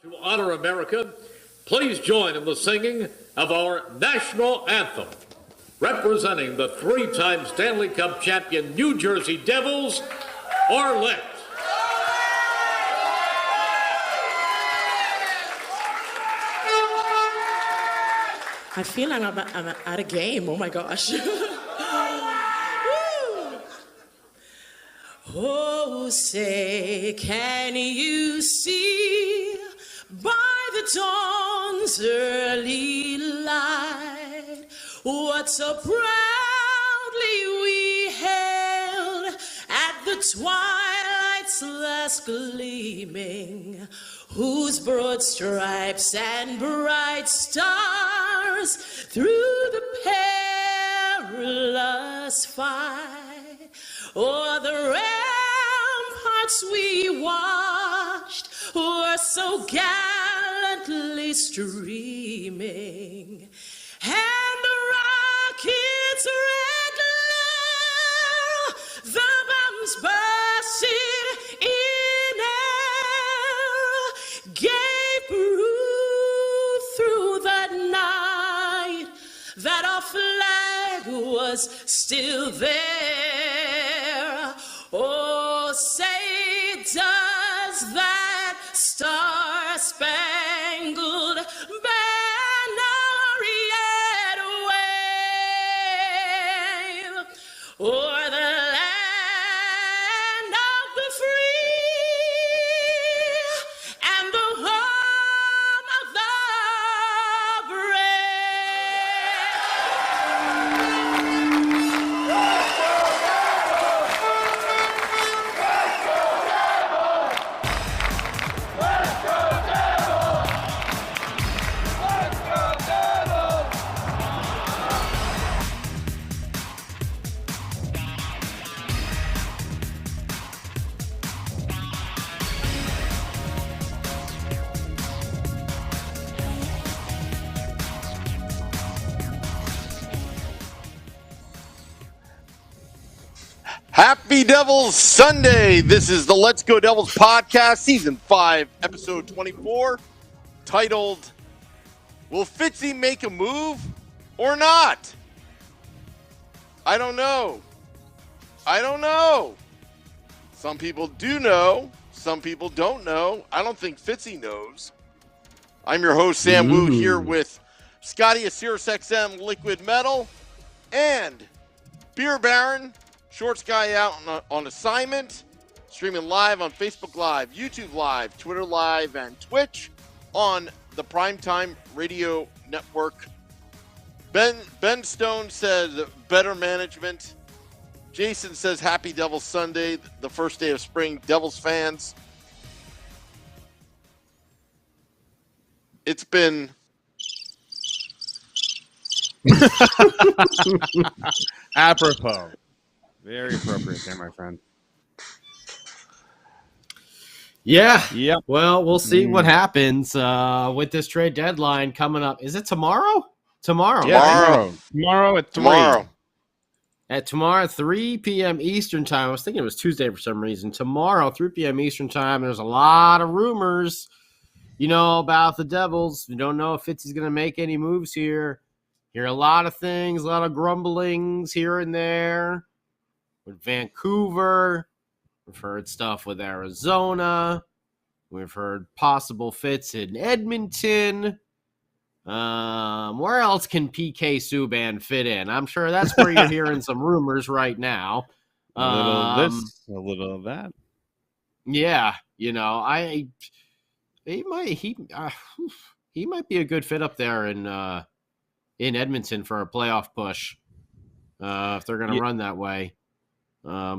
To honor America, please join in the singing of our national anthem. Representing the three-time Stanley Cup champion New Jersey Devils, Arlette. I feel like I'm at a game. Oh my gosh. Oh, say, can you see by the dawn's early light what so proudly we hailed at the twilight's last gleaming, whose broad stripes and bright stars through the perilous fight o'er the ramparts we watched were so gallantly streaming, and the rocket's red glare, the bombs bursting in air, gave proof through the night that our flag was still there. Oh, say, does that star-spangled banner yet wave o'er the land of the free and the home of the Happy Devils Sunday. This is the Let's Go Devils podcast, season 5, episode 24, titled, Will Fitzy make a move or not? I don't know. Some people do know. Some people don't know. I don't think Fitzy knows. I'm your host, Sam Wu, here with Scotty, a SiriusXM Liquid Metal, and Beer Baron, Shorts guy out on assignment, streaming live on Facebook Live, YouTube Live, Twitter Live, and Twitch on the Primetime Radio Network. Ben Stone says better management. Jason says happy Devils Sunday, the first day of spring. Devils fans, it's been apropos. Very appropriate there, my friend. Yeah. Yep. Well, we'll see what happens with this trade deadline coming up. Is it tomorrow? Tomorrow. Yeah, tomorrow at 3. Tomorrow, 3 p.m. Eastern time. I was thinking it was Tuesday for some reason. Tomorrow, 3 p.m. Eastern time. There's a lot of rumors, about the Devils. We don't know if Fitzy's going to make any moves here. Hear a lot of things, a lot of grumblings here and there. With Vancouver, we've heard stuff with Arizona. We've heard possible fits in Edmonton. Where else can PK Subban fit in? I'm sure that's where you're hearing some rumors right now. A little of this, a little of that. Yeah, he might be a good fit up there in Edmonton for a playoff push if they're going to run that way.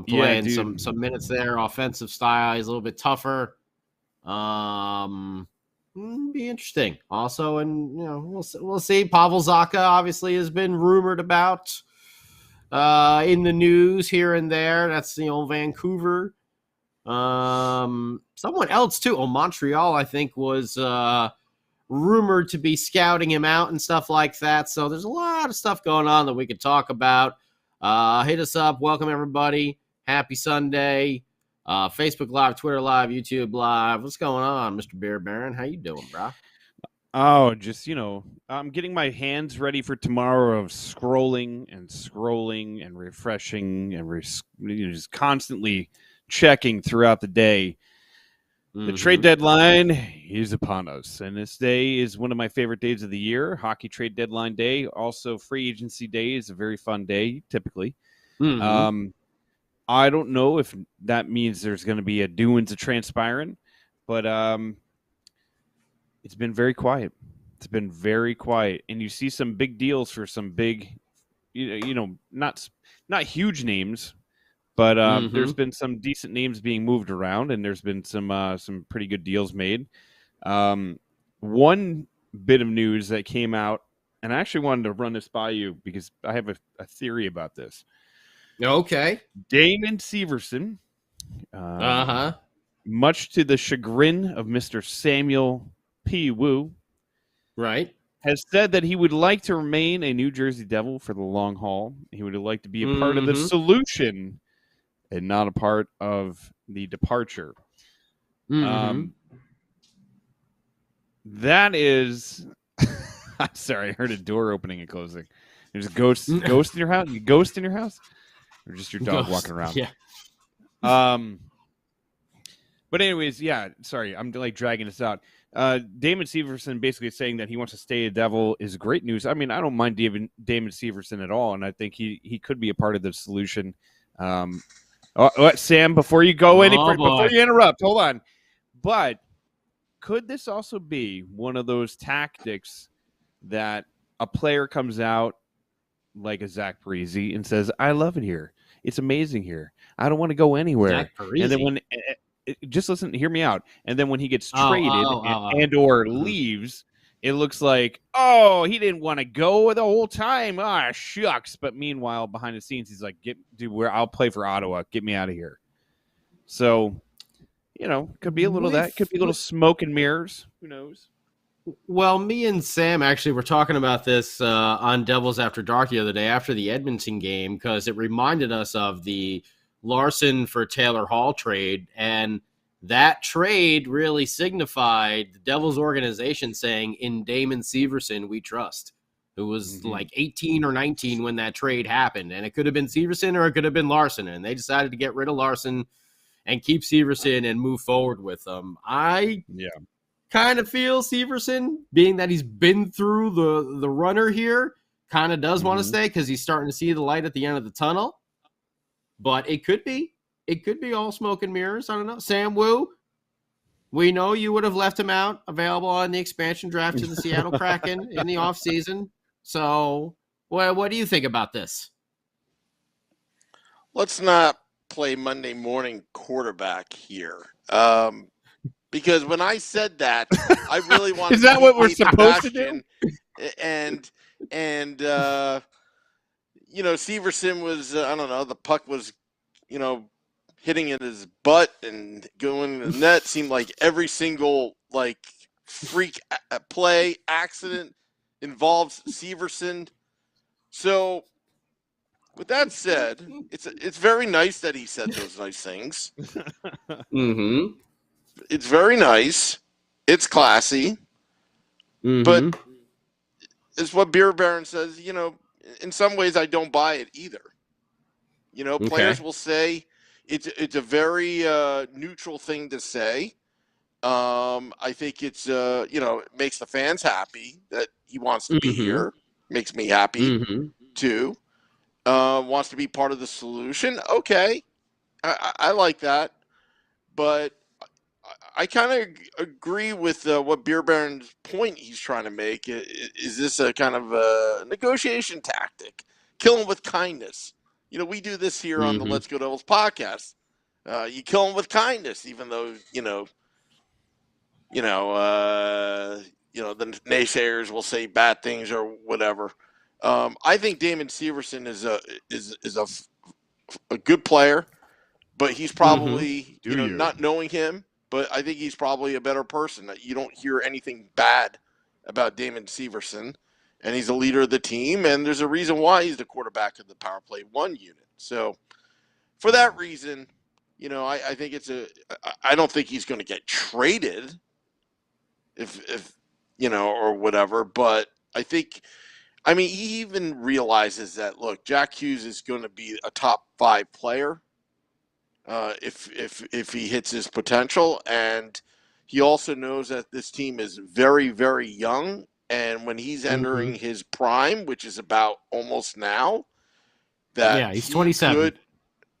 Playing some minutes there, offensive style. He's a little bit tougher. Be interesting. Also, and we'll see. Pavel Zacha obviously has been rumored about in the news here and there. That's Vancouver. Someone else too. Montreal, I think, was rumored to be scouting him out and stuff like that. So there's a lot of stuff going on that we could talk about. Hit us up. Welcome, everybody. Happy Sunday. Facebook Live, Twitter Live, YouTube Live. What's going on, Mr. Beer Baron? How you doing, bro? Oh, just, I'm getting my hands ready for tomorrow of scrolling and refreshing and just constantly checking throughout the day. The trade deadline is upon us, and this day is one of my favorite days of the year. Hockey trade deadline day, also free agency day is a very fun day, typically. I don't know if that means there's going to be a doings of transpiring, but it's been very quiet. It's been very quiet, and you see some big deals for some big, not huge names, but there's been some decent names being moved around, and there's been some pretty good deals made. One bit of news that came out, and I actually wanted to run this by you because I have a theory about this. Okay. Damon Severson, much to the chagrin of Mr. Samuel P. Wu, right, has said that he would like to remain a New Jersey Devil for the long haul. He would like to be a part of the solution and not a part of the departure. That is... I'm sorry, I heard a door opening and closing. There's a ghost in your house? You ghost in your house? Or just your dog walking around? Yeah. But anyways, yeah, sorry, I'm like dragging this out. Damon Severson basically saying that he wants to stay a Devil is great news. I mean, I don't mind Damon Severson at all, and I think he could be a part of the solution. Sam, before you go before you interrupt, hold on. But could this also be one of those tactics that a player comes out like a Zach Parise and says, "I love it here. It's amazing here. I don't want to go anywhere." Zach Parise. And then when just listen, hear me out. And then when he gets traded or leaves, it looks like, oh, he didn't want to go the whole time. Ah, shucks. But meanwhile, behind the scenes, he's like, I'll play for Ottawa. Get me out of here. So, could be a little of that. Could be a little smoke and mirrors. Who knows? Well, me and Sam actually were talking about this on Devils After Dark the other day after the Edmonton game because it reminded us of the Larson for Taylor Hall trade, and that trade really signified the Devils organization saying, "In Damon Severson, we trust," who was like 18 or 19 when that trade happened, and it could have been Severson or it could have been Larson, and they decided to get rid of Larson and keep Severson and move forward with them. I kind of feel Severson, being that he's been through the runner here, kind of does want to stay because he's starting to see the light at the end of the tunnel. But it could be all smoke and mirrors. I don't know. Sam Wu, we know you would have left him out, available on the expansion draft to the Seattle Kraken in the offseason. So, what do you think about this? Let's not play Monday morning quarterback here. Because when I said that, I really wanted Is that what we're supposed to do? And Severson was, I don't know, the puck was, hitting in his butt and going in the net. Seemed like every single, freak play, accident involves Severson. So, with that said, it's very nice that he said those nice things. It's very nice. It's classy. But it's what Beer Baron says, in some ways I don't buy it either. Players will say it's a very neutral thing to say. I think it's it makes the fans happy that he wants to be here. Makes me happy too. Wants to be part of the solution. Okay. I like that. But I kind of agree with what Beer Baron's point he's trying to make. Is this a kind of a negotiation tactic? Kill him with kindness. We do this here on the Let's Go Devils podcast. You kill him with kindness, even though the naysayers will say bad things or whatever. I think Damon Severson is a good player, but he's probably not knowing him. But I think he's probably a better person. You don't hear anything bad about Damon Severson, and he's a leader of the team, and there's a reason why he's the quarterback of the Power Play 1 unit. So for that reason, I think I don't think he's going to get traded if or whatever. But he even realizes that, look, Jack Hughes is going to be a top 5 player if he hits his potential. And he also knows that this team is very, very young. And when he's entering his prime, which is about almost now, that he's 27.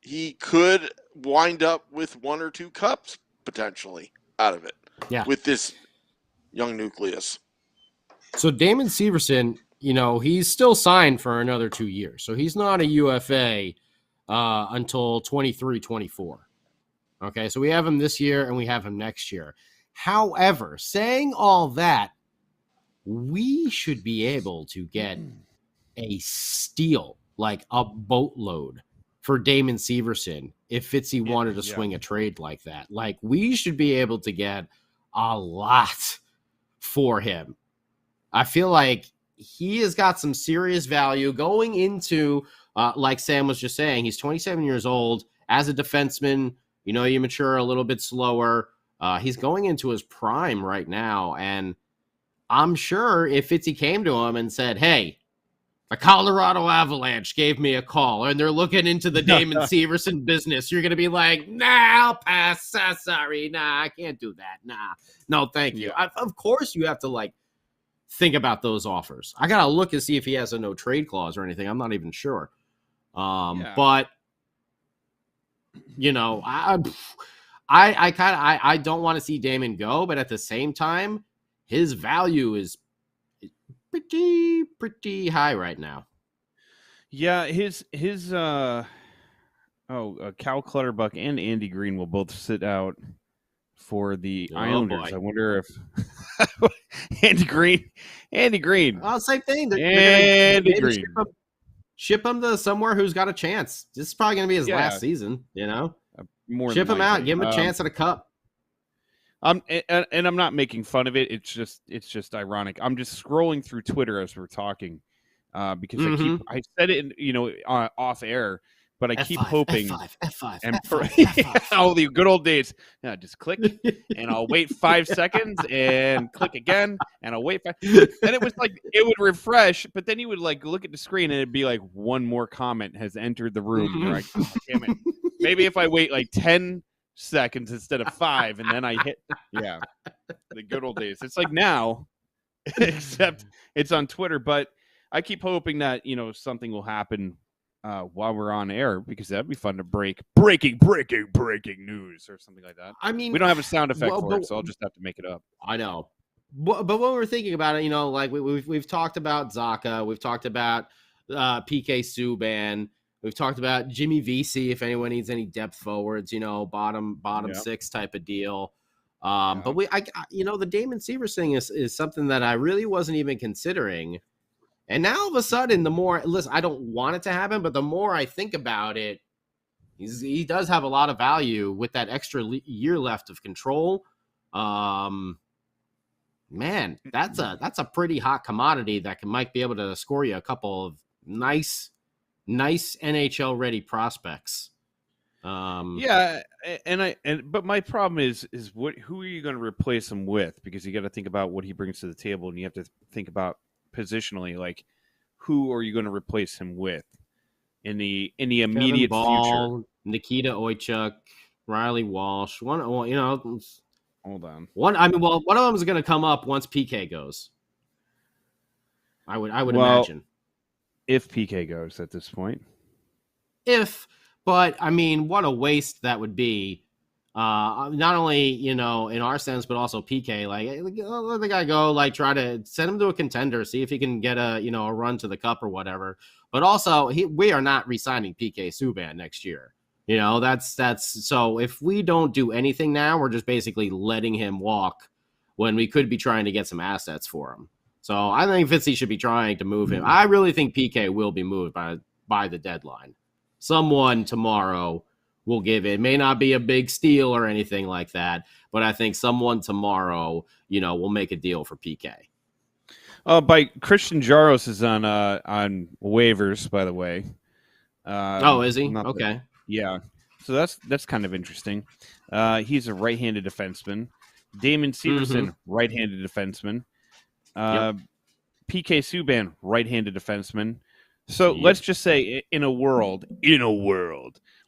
He could wind up with 1 or 2 cups potentially out of it. Yeah. With this young nucleus. So Damon Severson, he's still signed for another 2 years. So he's not a UFA until 23-24. Okay, so we have him this year and we have him next year. However, saying all that, we should be able to get a steal, like a boatload, for Damon Severson if Fitzy wanted to swing a trade like that. Like, we should be able to get a lot for him. I feel like he has got some serious value going into, like Sam was just saying, he's 27 years old. As a defenseman, you mature a little bit slower. He's going into his prime right now. And I'm sure if Fitzy came to him and said, hey, the Colorado Avalanche gave me a call and they're looking into the Damon Severson business, you're going to be like, nah, I'll pass. Sorry. Nah, I can't do that. Nah, no, thank you. Of course you have to think about those offers. I got to look and see if he has a no trade clause or anything. I'm not even sure. But I don't want to see Damon go, but at the same time, his value is pretty high right now. Yeah, his Cal Clutterbuck and Andy Green will both sit out for the Islanders. Boy. I wonder if Andy Green. Oh, same thing. Andy Green. Ship him to somewhere who's got a chance. This is probably going to be his last season, Ship him out, give him a chance at a cup. And I'm not making fun of it. It's just ironic. I'm just scrolling through Twitter as we're talking, because I said it, off air, but I keep hoping F5. all the good old days. Yeah, just click, and I'll wait 5 seconds, and click again, and I'll wait 5. And it was like it would refresh, but then you would look at the screen, and it'd be like one more comment has entered the room. And you're like, oh, damn it! Maybe if I wait 10 seconds instead of 5, and then I hit the good old days. It's like now, except it's on Twitter. But I keep hoping that something will happen while we're on air, because that'd be fun to breaking news or something like that. I mean, we don't have a sound effect for it, so I'll just have to make it up. I know, but when we're thinking about it, we've talked about Zaka, we've talked about PK Subban. We've talked about Jimmy Vesey if anyone needs any depth forwards, bottom 6 type of deal. But the Damon Severson thing is something that I really wasn't even considering. And now all of a sudden, I don't want it to happen, but the more I think about it, he does have a lot of value with that extra year left of control. Man, that's a pretty hot commodity that might be able to score you a couple of nice NHL ready prospects. But my problem is who are you going to replace him with? Because you got to think about what he brings to the table, and you have to think about positionally, who are you going to replace him with in the immediate future? Nikita Oychuk, Riley Walsh. Hold on. One of them is going to come up once PK goes. I would imagine. If PK goes at this point. But what a waste that would be. Not only, in our sense, but also PK. Let the guy go, try to send him to a contender, see if he can get a run to the cup or whatever. But also, we are not re-signing PK Subban next year. That's so if we don't do anything now, we're just basically letting him walk when we could be trying to get some assets for him. So I think Fitzy should be trying to move him. I really think PK will be moved by the deadline. Someone tomorrow will give it. It may not be a big steal or anything like that, but I think someone tomorrow, will make a deal for PK. By Christian Jaros is on waivers, by the way. Is he? Okay. Yeah. So that's kind of interesting. He's a right-handed defenseman. Damon Severson, right-handed defenseman. PK Subban, right-handed defenseman. So let's just say in a world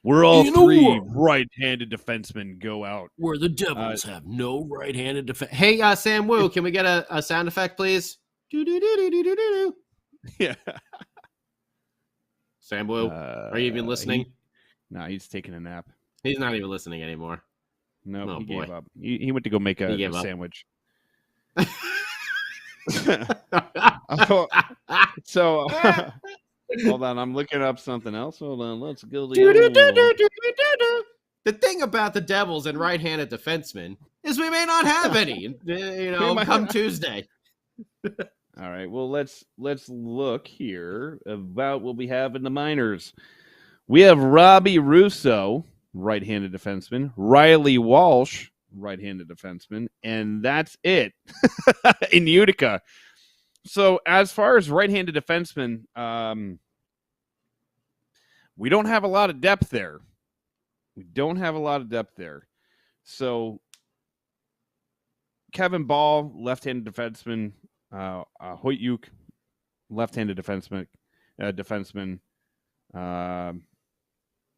where all three right-handed defensemen go out. Where the Devils have no right-handed defense. Hey, Sam Wu, can we get a sound effect, please? Do-do-do-do-do-do-do. Yeah. Sam Wu, are you even listening? No, he's taking a nap. He's not even listening anymore. No, he gave up. He went to go make a sandwich. So hold on, I'm looking up something else. Hold on, let's go. The thing about the Devils and right-handed defensemen is we may not have any. Come Tuesday. All right. Well, let's look here about what we have in the minors. We have Robbie Russo, right-handed defenseman, Riley Walsh, right-handed defenseman, and that's it in Utica. So as far as right-handed defensemen, we don't have a lot of depth there. So Kevin Ball, left-handed defenseman, Hoyuk, left-handed defenseman,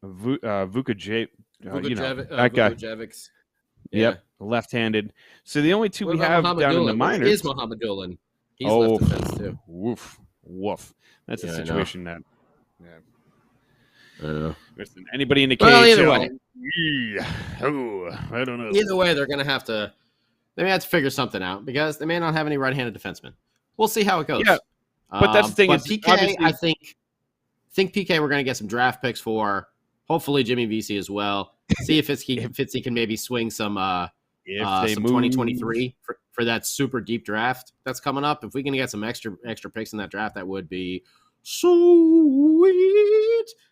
Vukovic, that guy. Vukovic. Yep, left-handed. So the only two we have down in the minors is Mohamed Dolan. He's left defense too. Woof. That's a situation that. Yeah. I know. Listen, anybody in the KHL? Either way, I don't know. Either way, they're going to have to. They may have to figure something out because they may not have any right-handed defensemen. We'll see how it goes. Yeah, but that's the thing. But PK, I think PK we're going to get some draft picks for. Hopefully Jimmy Vesey as well. See if Fitzy can maybe swing some 2023 for that super deep draft that's coming up. If we can get some extra picks in that draft, that would be sweet.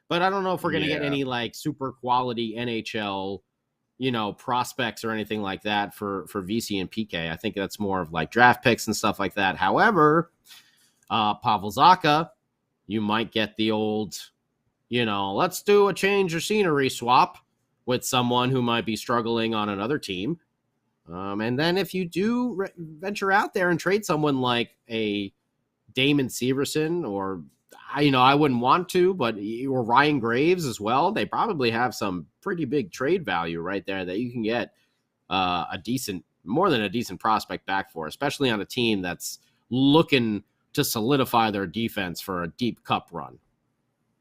But I don't know if we're going to get any like super quality NHL, prospects or anything like that for VC and PK. I think that's more of like draft picks and stuff like that. However, Pavel Zacha, you might get the old, let's do a change of scenery swap with someone who might be struggling on another team. And then if you do venture out there and trade someone like a Damon Severson or, I wouldn't want to, but or Ryan Graves as well, they probably have some pretty big trade value right there that you can get more than a decent prospect back for, especially on a team that's looking to solidify their defense for a deep cup run.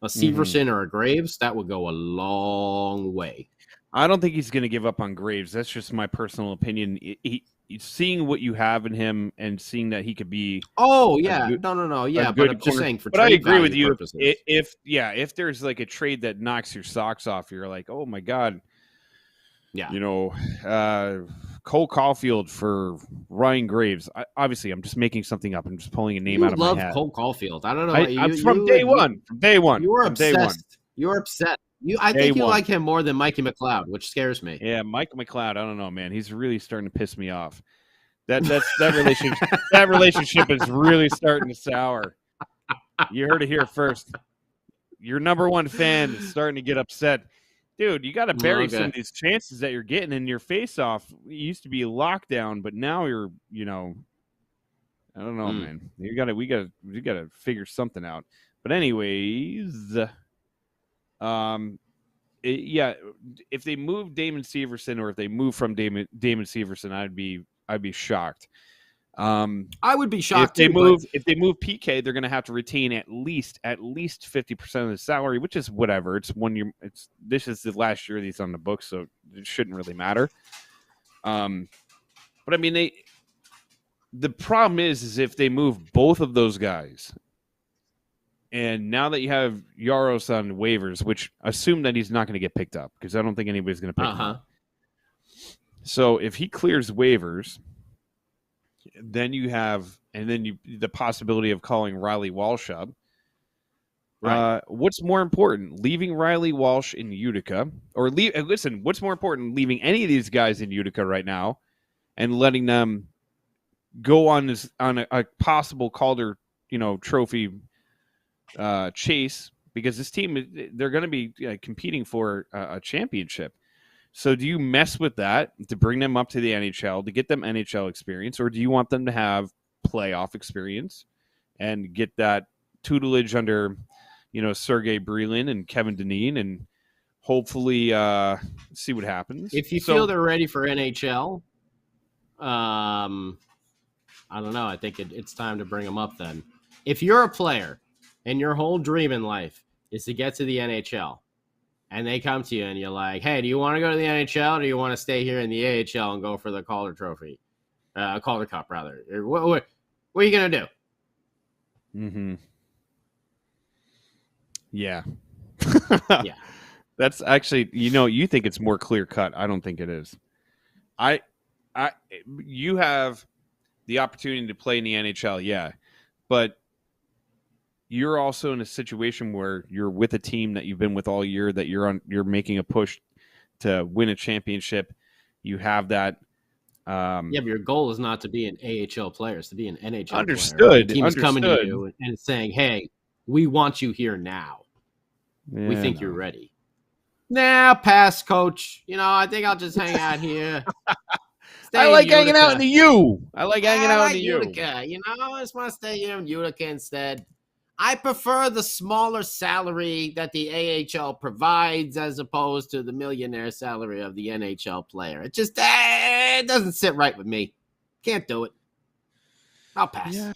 A Severson or a Graves, that would go a long way. I don't think he's going to give up on Graves. That's just my personal opinion. Seeing what you have in him and seeing that he could be. Oh yeah, no, yeah. But I'm just saying for. But I agree with you. Purposes. If there's like a trade that knocks your socks off, you're like, oh my god. Yeah. Cole Caulfield for Ryan Graves. Obviously, I'm just making something up. I'm just pulling a name out of my hat. Cole Caulfield. I don't know. I'm from day one. From day one. You were obsessed. Day one. You were upset. I think you like him more than Mikey McLeod, which scares me. Yeah, Mike McLeod. I don't know, man. He's really starting to piss me off. That relationship. That relationship is really starting to sour. You heard it here first. Your number one fan is starting to get upset. Dude, you got to bury some of these chances that you're getting in your face-off. It used to be lockdown, but now you're, I don't know, man. We got to figure something out. But anyways, if they move Damon Severson or if they move from Damon Severson, I'd be shocked. I would be shocked if they move PK, they're going to have to retain at least 50% of the salary, which is whatever. It's 1 year. This is the last year he's on the books, so it shouldn't really matter. But I mean, the problem is if they move both of those guys, and now that you have Yaros on waivers, which assume that he's not going to get picked up because I don't think anybody's going to pick him up. So if he clears waivers. Then you have, the possibility of calling Riley Walsh up. Right. What's more important, leaving Riley Walsh in Utica, or what's more important, leaving any of these guys in Utica right now, and letting them go on a possible Calder, trophy chase because this team, they're going to be competing for a championship. So do you mess with that to bring them up to the NHL, to get them NHL experience, or do you want them to have playoff experience and get that tutelage under, Sergei Brylin and Kevin Dineen, and hopefully see what happens? If you feel they're ready for NHL, I don't know. I think it's time to bring them up then. If you're a player and your whole dream in life is to get to the NHL, and they come to you and you're like, hey, do you want to go to the NHL, or do you want to stay here in the AHL and go for the Calder Trophy? Calder Cup, rather. What are you going to do? Mm-hmm. Yeah. Yeah. That's actually, you think it's more clear cut. I don't think it is. You have the opportunity to play in the NHL, yeah, but you're also in a situation where you're with a team that you've been with all year, that you're making a push to win a championship. You have that. But your goal is not to be an AHL player; it's to be an NHL understood, player. The team's understood. coming to you and saying, "Hey, we want you here now. Yeah, we think you're ready." Nah, pass, coach. I think I'll just hang out here. I like hanging out in the U. I like hanging out in the U. Utica. I just want to stay here in Utica instead. I prefer the smaller salary that the AHL provides as opposed to the millionaire salary of the NHL player. It just it doesn't sit right with me. Can't do it. I'll pass. Yeah.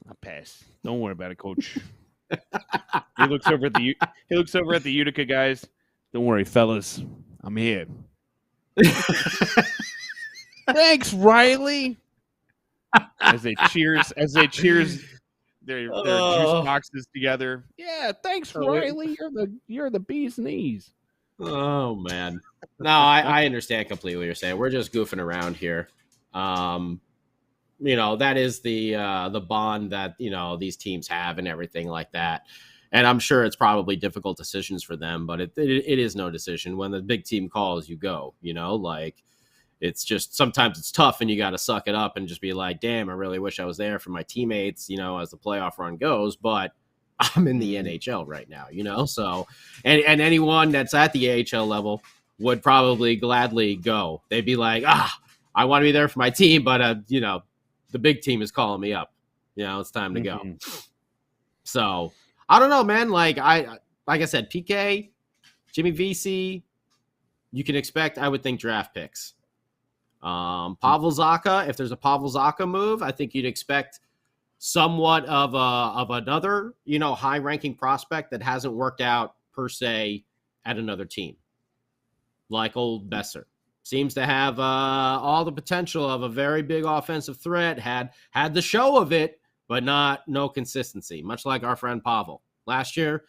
I'll pass. Don't worry about it, coach. He looks over at the Utica guys. Don't worry, fellas. I'm here. Thanks, Riley. As they cheers their juice boxes together. Yeah, thanks, Riley. You're the bee's knees. Oh man. No, I understand completely what you're saying. We're just goofing around here. That is the bond that these teams have and everything like that. And I'm sure it's probably difficult decisions for them, but it is no decision. When the big team calls, you go. It's just sometimes it's tough, and you got to suck it up and just be like, damn, I really wish I was there for my teammates, as the playoff run goes. But I'm in the NHL right now, So, and anyone that's at the AHL level would probably gladly go. They'd be like, I want to be there for my team, but the big team is calling me up. It's time to go. So I don't know, man. Like I said, PK, Jimmy VC, you can expect, I would think, draft picks. Pavel Zacha, if there's a Pavel Zacha move, I think you'd expect somewhat of another, high-ranking prospect that hasn't worked out per se at another team, like old Besser. Seems to have all the potential of a very big offensive threat. Had the show of it, but no consistency. Much like our friend Pavel last year,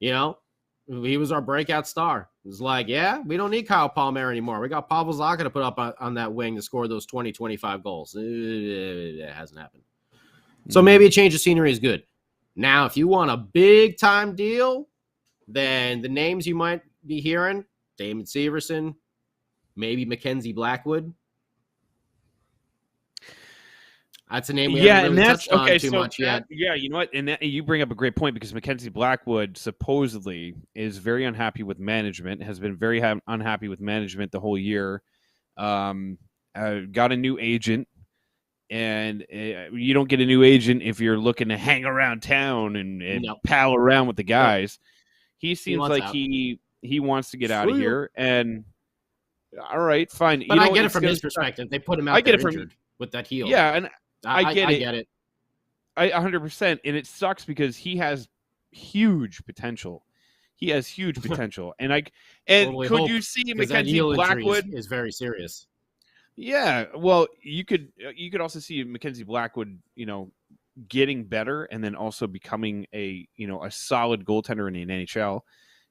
he was our breakout star. It was like, yeah, we don't need Kyle Palmer anymore. We got Pavel Zacha to put up on that wing to score those 20, 25 goals. It hasn't happened. So maybe a change of scenery is good. Now, if you want a big-time deal, then the names you might be hearing, Damon Severson, maybe Mackenzie Blackwood. That's a name we haven't really touched on too much yet. Yeah, you know what? And you bring up a great point, because Mackenzie Blackwood supposedly is very unhappy with management, has been very unhappy with management the whole year. Got a new agent, and you don't get a new agent if you're looking to hang around town and pal around with the guys. He seems like he wants to get out of here. And all right, fine. But I get it from his perspective. They put him out there injured with that heel. Yeah, and I get it. I 100%. And it sucks because he has huge potential. And could you see Mackenzie Blackwood is very serious. Yeah, well, you could also see Mackenzie Blackwood, getting better, and then also becoming a solid goaltender in the NHL.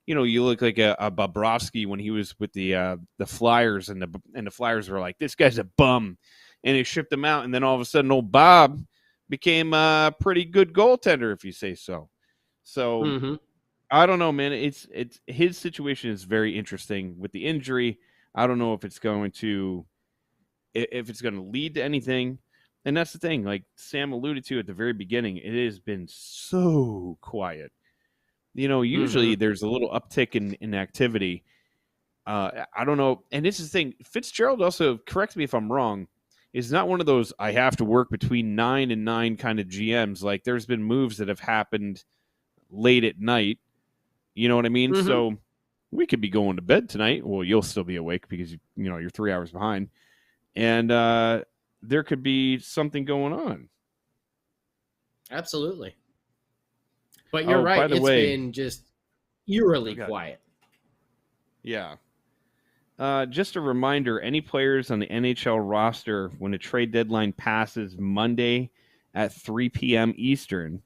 You look like a Bobrovsky when he was with the Flyers, and the Flyers were like, this guy's a bum, and they shipped him out, and then all of a sudden, old Bob became a pretty good goaltender, if you say so. So I don't know, man. It's his situation is very interesting with the injury. I don't know if it's going to lead to anything. And that's the thing, like Sam alluded to at the very beginning, it has been so quiet. Usually there's a little uptick in activity. I don't know. And this is the thing. Fitzgerald also, correct me if I'm wrong, is not one of those I have to work between 9 and 9 kind of GMs. Like there's been moves that have happened late at night. You know what I mean? Mm-hmm. So we could be going to bed tonight. Well, you'll still be awake because you're 3 hours behind. And there could be something going on. Absolutely. But you're right. By the It's way, been just eerily quiet. Yeah. Just a reminder, any players on the NHL roster when the trade deadline passes Monday at 3 p.m. Eastern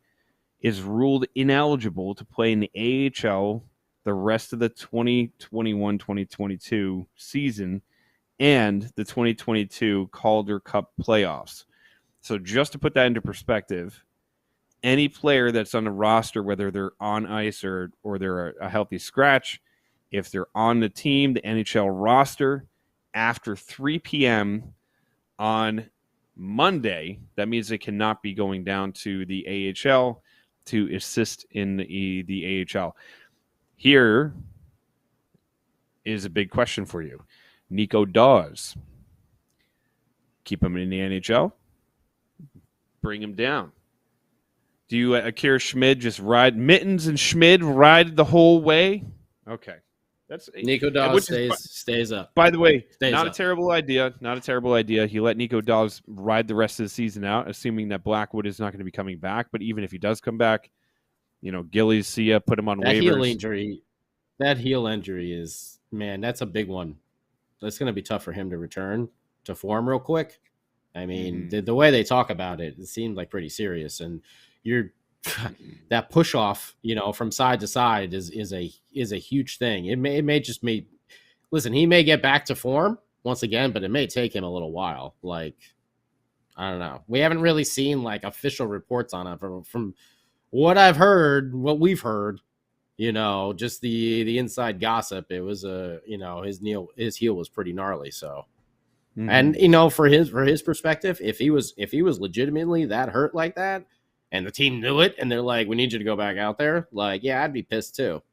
is ruled ineligible to play in the AHL the rest of the 2021-2022 season and the 2022 Calder Cup playoffs. So just to put that into perspective, any player that's on the roster, whether they're on ice or they're a healthy scratch, if they're on the team, the NHL roster, after 3 p.m. on Monday, that means they cannot be going down to the AHL to assist in the AHL. Here is a big question for you. Nico Dawes. Keep him in the NHL. Bring him down. Do you, Akira Schmid, just ride Mittens and Schmid ride the whole way? Okay. That's Nico Dawes stays up. By the way, Stays not up. a terrible idea. Not a terrible idea. He let Nico Dawes ride the rest of the season out, assuming that Blackwood is not going to be coming back. But even if he does come back, Gillies, see ya, put him on waivers. That heel injury is, man, that's a big one. That's going to be tough for him to return to form real quick. I mean, the way they talk about it, it seemed like pretty serious. And that push off, from side to side is a huge thing. It may just be, listen, he may get back to form once again, but it may take him a little while. Like, I don't know. We haven't really seen like official reports on it from what I've heard, what we've heard, just the inside gossip. It was his heel was pretty gnarly. So, and for his perspective, if he was legitimately that hurt like that, and the team knew it, and they're like, "We need you to go back out there." Like, yeah, I'd be pissed too,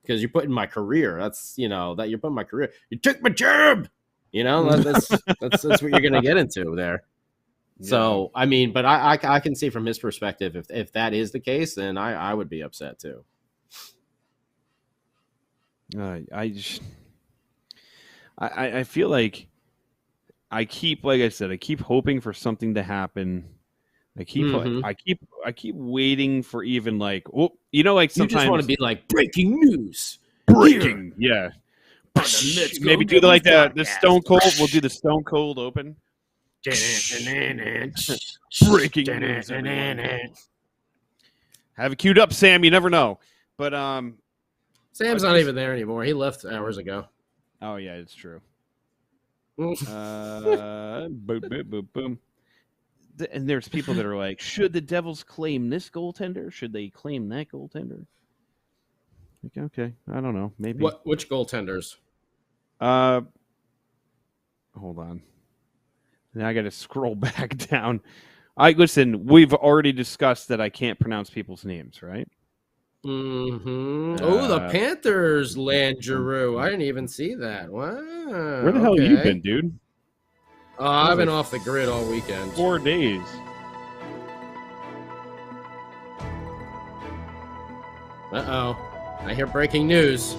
because you're putting my career. That's that you're putting my career. You took my job. That's what you're gonna get into there. Yeah. So I mean, but I can see from his perspective, if that is the case, then I would be upset too. I feel like I keep hoping for something to happen. I keep waiting for even like sometimes you just want to be like breaking news. Yeah. Maybe do the Stone Cold. We'll do the Stone Cold Open. Breaking news. Have it queued up, Sam. You never know. But Sam's not even there anymore. He left hours ago. Oh yeah, it's true. Boom, boom, boom, boom. And there's people that are like, should the Devils claim this goaltender? Should they claim that goaltender? Like, okay, I don't know. Maybe. Which goaltenders? Hold on. Now I got to scroll back down. Listen. We've already discussed that I can't pronounce people's names, right? Mm-hmm. The Panthers, Landreau. I didn't even see that. Wow. Where the hell have you been, dude? I've been off the grid all weekend. 4 days. Uh-oh. I hear breaking news.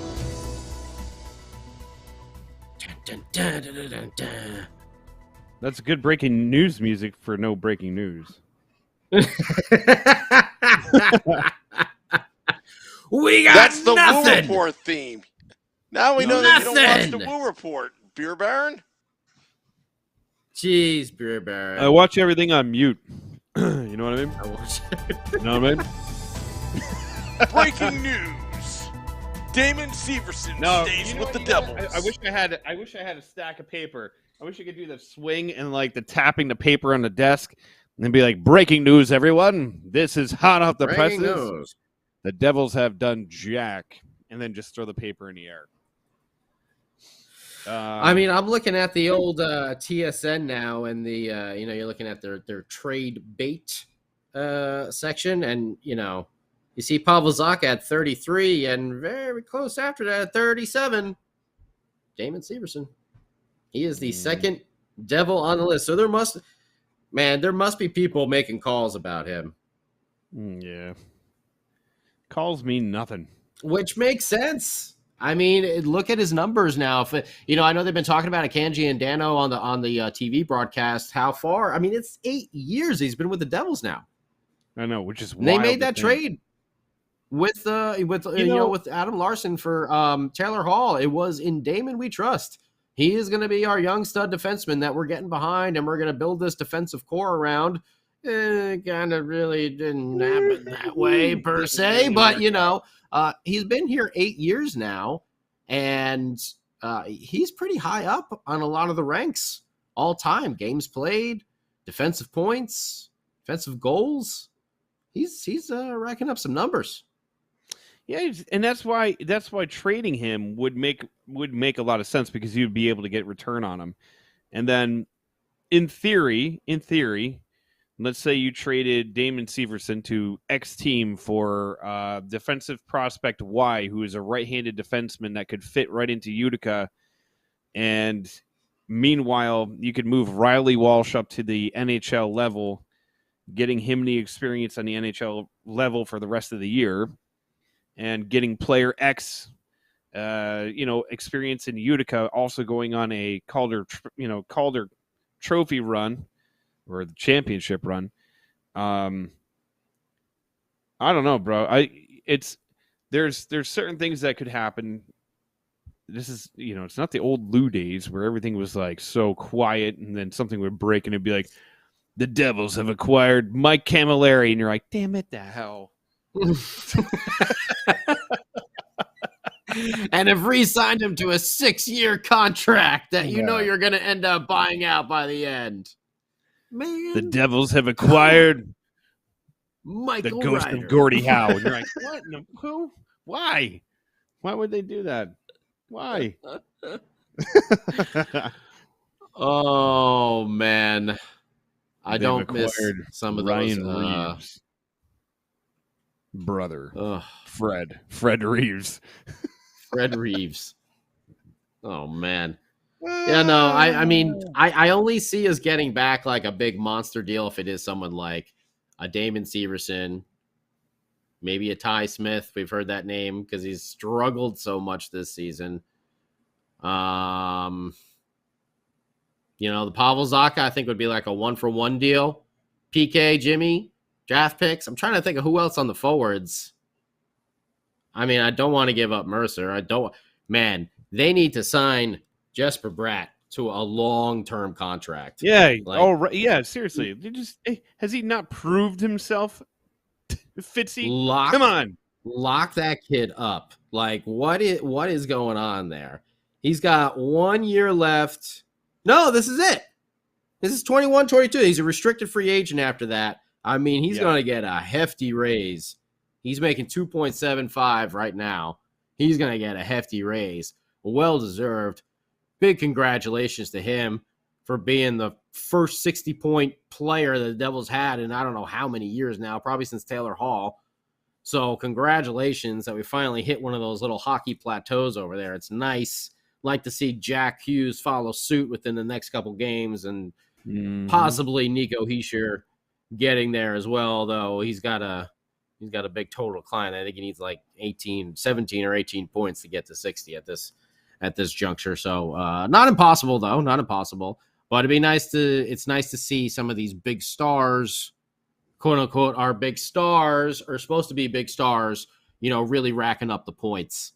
Dun, dun, dun, dun, dun, dun. That's good breaking news music for no breaking news. We got That's the nothing. Woo Report theme. Now we know that you don't watch the Woo Report, Beer Baron. Jeez, Beer Baron. I watch everything on mute. You know what I mean? You know what I mean? Breaking news: Damon Severson stays with the Devils. I wish I had a stack of paper. I wish I could do the swing and like the tapping the paper on the desk, and then be like, "Breaking news, everyone! This is hot off the presses. The Devils have done jack," and then just throw the paper in the air. I mean, I'm looking at the old TSN now, and the you're looking at their trade bait section, and You see Pavel Zacha at 33, and very close after that at 37, Damon Severson. He is the second Devil on the list. So there must be people making calls about him. Yeah. Calls mean nothing. Which makes sense. I mean, look at his numbers now. I know they've been talking about Akanji and Dano on the TV broadcast. How far? I mean, it's 8 years he's been with the Devils now. I know, which is and they wild made that to think. trade with Adam Larson for Taylor Hall. It was in Damon we trust. He is going to be our young stud defenseman that we're getting behind, and we're going to build this defensive core around. It kind of really didn't happen that way per se, but he's been here 8 years now, and he's pretty high up on a lot of the ranks all time. Games played, defensive points, defensive goals. He's racking up some numbers. Yeah, and that's why trading him would make a lot of sense, because you'd be able to get return on him. And then in theory, let's say you traded Damon Severson to X team for defensive prospect Y, who is a right-handed defenseman that could fit right into Utica. And meanwhile, you could move Riley Walsh up to the NHL level, getting him the experience on the NHL level for the rest of the year, and getting player X, experience in Utica, also going on a Calder Trophy run or the championship run. I don't know, bro. There's certain things that could happen. This is, it's not the old Lou days where everything was like so quiet, and then something would break and it'd be like, the Devils have acquired Mike Camilleri, and you're like, damn it, the hell. And have re-signed him to a 6-year contract that you're going to end up buying out by the end. Man, the Devils have acquired Michael the ghost Ryder. of Gordie Howe. And you're like, what? Who? Why? Why would they do that? Why? Oh, man. I don't miss some of Ryan those. Reeves. Brother. Fred Reeves. Fred Reeves. Oh, man. Yeah, no, I mean, I only see us getting back like a big monster deal if it is someone like a Damon Severson, maybe a Ty Smith. We've heard that name because he's struggled so much this season. The Pavel Zacha, I think, would be like a 1-for-1 deal. PK, Jimmy, draft picks. I'm trying to think of who else on the forwards. I mean, I don't want to give up Mercer. Man, they need to sign Jesper Bratt to a long-term contract. Yeah. Yeah. Seriously. Has he not proved himself? Fitzy? Come on. Lock that kid up. Like, what is going on there? He's got 1 year left. No, this is it. This is 21, 22. He's a restricted free agent after that. I mean, he's going to get a hefty raise. He's making 2.75 right now. He's going to get a hefty raise. Well-deserved. Big congratulations to him for being the first 60-point player the Devils had in I don't know how many years now, probably since Taylor Hall. So congratulations that we finally hit one of those little hockey plateaus over there. It's nice. Like to see Jack Hughes follow suit within the next couple games, and possibly Nico Hischier getting there as well, though he's got a big total decline. I think he needs like 17 or 18 points to get to 60 at this juncture. So not impossible, though. Not impossible. But it's nice to see some of these big stars, quote unquote, are big stars, or supposed to be big stars, really racking up the points.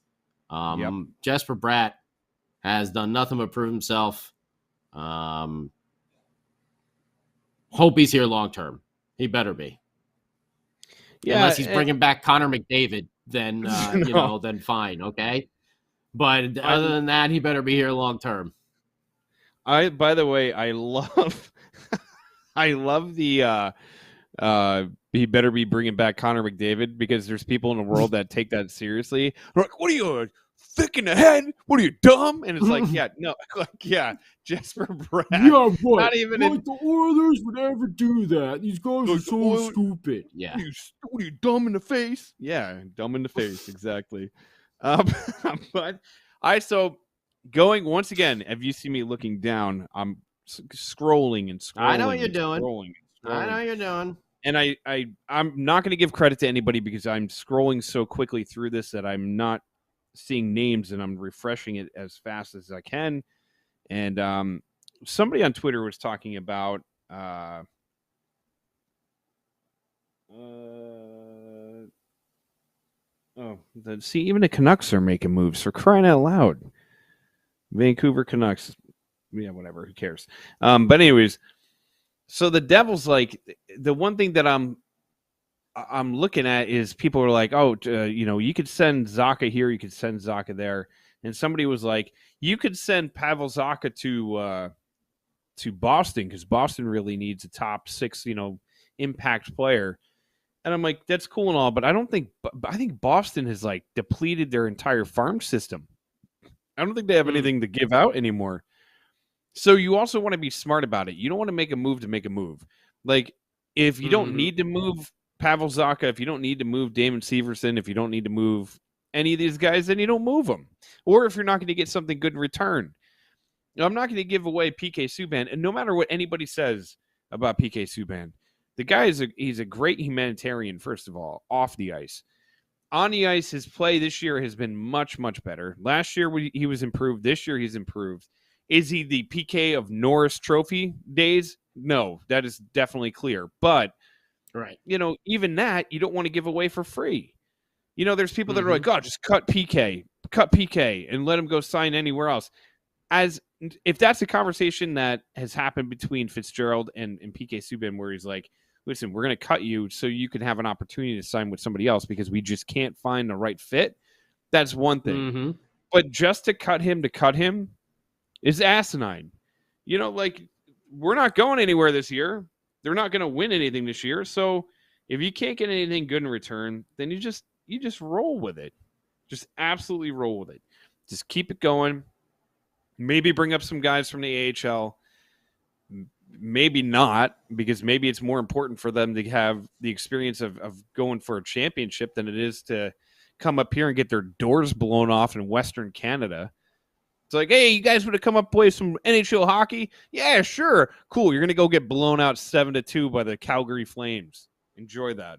Jesper Bratt has done nothing but prove himself. Hope he's here long term. He better be. Yeah, unless he's bringing back Connor McDavid, then then fine, okay. But other than that, he better be here long term. By the way, I love the he better be bringing back Connor McDavid, because there's people in the world that take that seriously. They're like, what are you, thick in the head? What are you, dumb? And it's like, yeah, no, like, yeah, Jesper Bratt. Yeah, what? Not even like the Oilers would ever do that. These guys are so stupid. Yeah. What are you, dumb in the face? Yeah, dumb in the face, exactly. But going once again, if you see me looking down, I'm scrolling and scrolling. I know what you're doing. I know what you're doing. And I'm not going to give credit to anybody, because I'm scrolling so quickly through this that I'm not seeing names, and I'm refreshing it as fast as I can. And somebody on Twitter was talking about see, even the Canucks are making moves, for crying out loud. Vancouver Canucks, yeah, whatever, who cares? But anyways, so the Devils, like, the one thing that I'm looking at is people are like, oh, you could send Zacha here, you could send Zacha there, and somebody was like, you could send Pavel Zacha to Boston, because Boston really needs a top 6, impact player. And I'm like, that's cool and all, but I think Boston has, like, depleted their entire farm system. I don't think they have anything to give out anymore. So you also want to be smart about it. You don't want to make a move to make a move. Like, if you don't need to move Pavel Zacha, if you don't need to move Damon Severson, if you don't need to move any of these guys, then you don't move them. Or if you're not going to get something good in return. I'm not going to give away PK Subban, and no matter what anybody says about PK Subban, the guy he's a great humanitarian, first of all, off the ice. On the ice, his play this year has been much, much better. Last year, he was improved. This year, he's improved. Is he the PK of Norris Trophy days? No, that is definitely clear. But, right, even that, you don't want to give away for free. There's people that are like, oh, just cut PK, and let him go sign anywhere else. As if that's a conversation that has happened between Fitzgerald and PK Subban, where he's like, listen, we're going to cut you so you can have an opportunity to sign with somebody else because we just can't find the right fit. That's one thing. But just to cut him is asinine. We're not going anywhere this year. They're not going to win anything this year. So if you can't get anything good in return, then you just roll with it. Just absolutely roll with it. Just keep it going. Maybe bring up some guys from the AHL. Maybe not, because maybe it's more important for them to have the experience of going for a championship than it is to come up here and get their doors blown off in Western Canada. It's like, hey, you guys want to come up and play some NHL hockey? Yeah, sure. Cool. You're going to go get blown out 7-2 by the Calgary Flames. Enjoy that.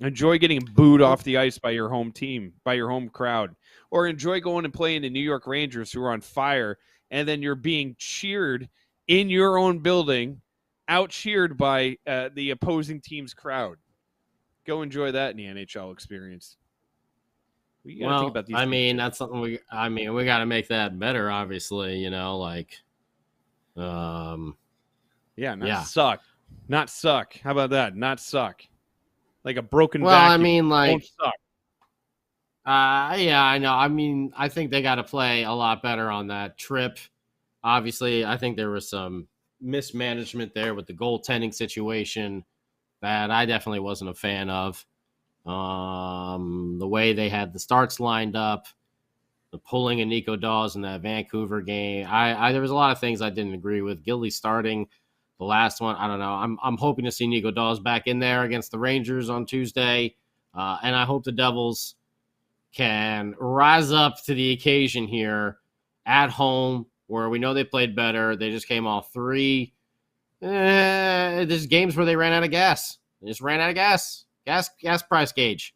Enjoy getting booed off the ice by your home team, by your home crowd. Or enjoy going and playing the New York Rangers, who are on fire, and then you're being cheered in your own building, out-cheered by the opposing team's crowd. Go enjoy that in the NHL experience. We gotta think about these things. That's something we got to make that better, obviously, suck. Not suck. How about that? Not suck. Like a broken vacuum. Don't suck. I know. I think they got to play a lot better on that trip. Obviously, I think there was some mismanagement there with the goaltending situation that I definitely wasn't a fan of. The way they had the starts lined up, the pulling of Nico Dawes in that Vancouver game. There was a lot of things I didn't agree with. Gildy starting the last one, I don't know. I'm hoping to see Nico Dawes back in there against the Rangers on Tuesday, and I hope the Devils can rise up to the occasion here at home, where we know they played better. They just came off 3. There's games where they ran out of gas. They just ran out of gas. Gas price gauge.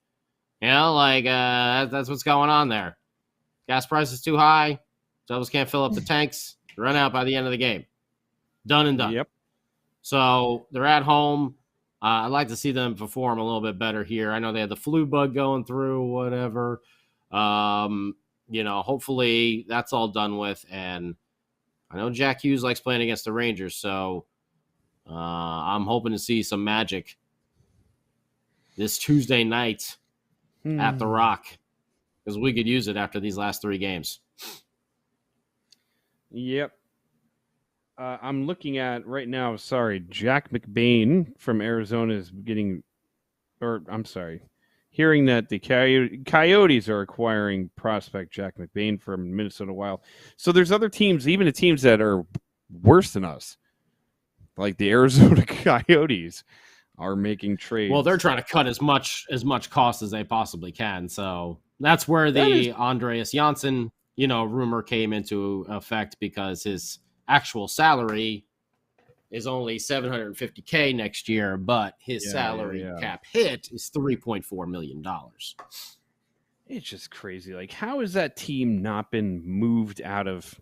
That's what's going on there. Gas price is too high. Devils can't fill up the tanks. Run out by the end of the game. Done and done. Yep. So they're at home. I'd like to see them perform a little bit better here. I know they had the flu bug going through, whatever. Hopefully that's all done with. And I know Jack Hughes likes playing against the Rangers, so I'm hoping to see some magic this Tuesday night at the Rock, because we could use it after these last 3 games. Yep. I'm looking at right now. Sorry, Jack McBain from Arizona is getting or I'm sorry, hearing that the Coyotes are acquiring prospect Jack McBain from Minnesota Wild. So there's other teams, even the teams that are worse than us, like the Arizona Coyotes, are making trades. Well, they're trying to cut as much cost as they possibly can. So that's where the Andreas Janssen, rumor came into effect, because his actual salary is only $750K next year, but his salary cap hit is $3.4 million. It's just crazy. Like, how has that team not been moved out of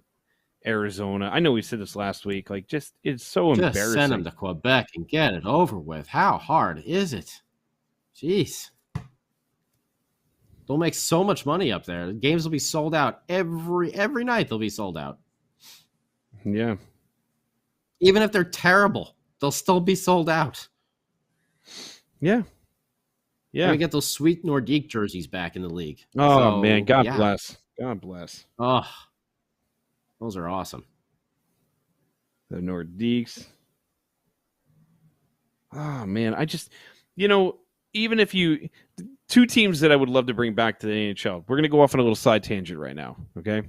Arizona? I know we said this last week. Like, it's so embarrassing. Just send them to Quebec and get it over with. How hard is it? Jeez. They'll make so much money up there. The games will be sold out every night. They'll be sold out. Yeah. Even if they're terrible, they'll still be sold out. Yeah. Yeah. We get those sweet Nordique jerseys back in the league. Oh, man. God bless. God bless. Oh, those are awesome. The Nordiques. Oh, man. I just, even if two teams that I would love to bring back to the NHL, we're going to go off on a little side tangent right now. Okay.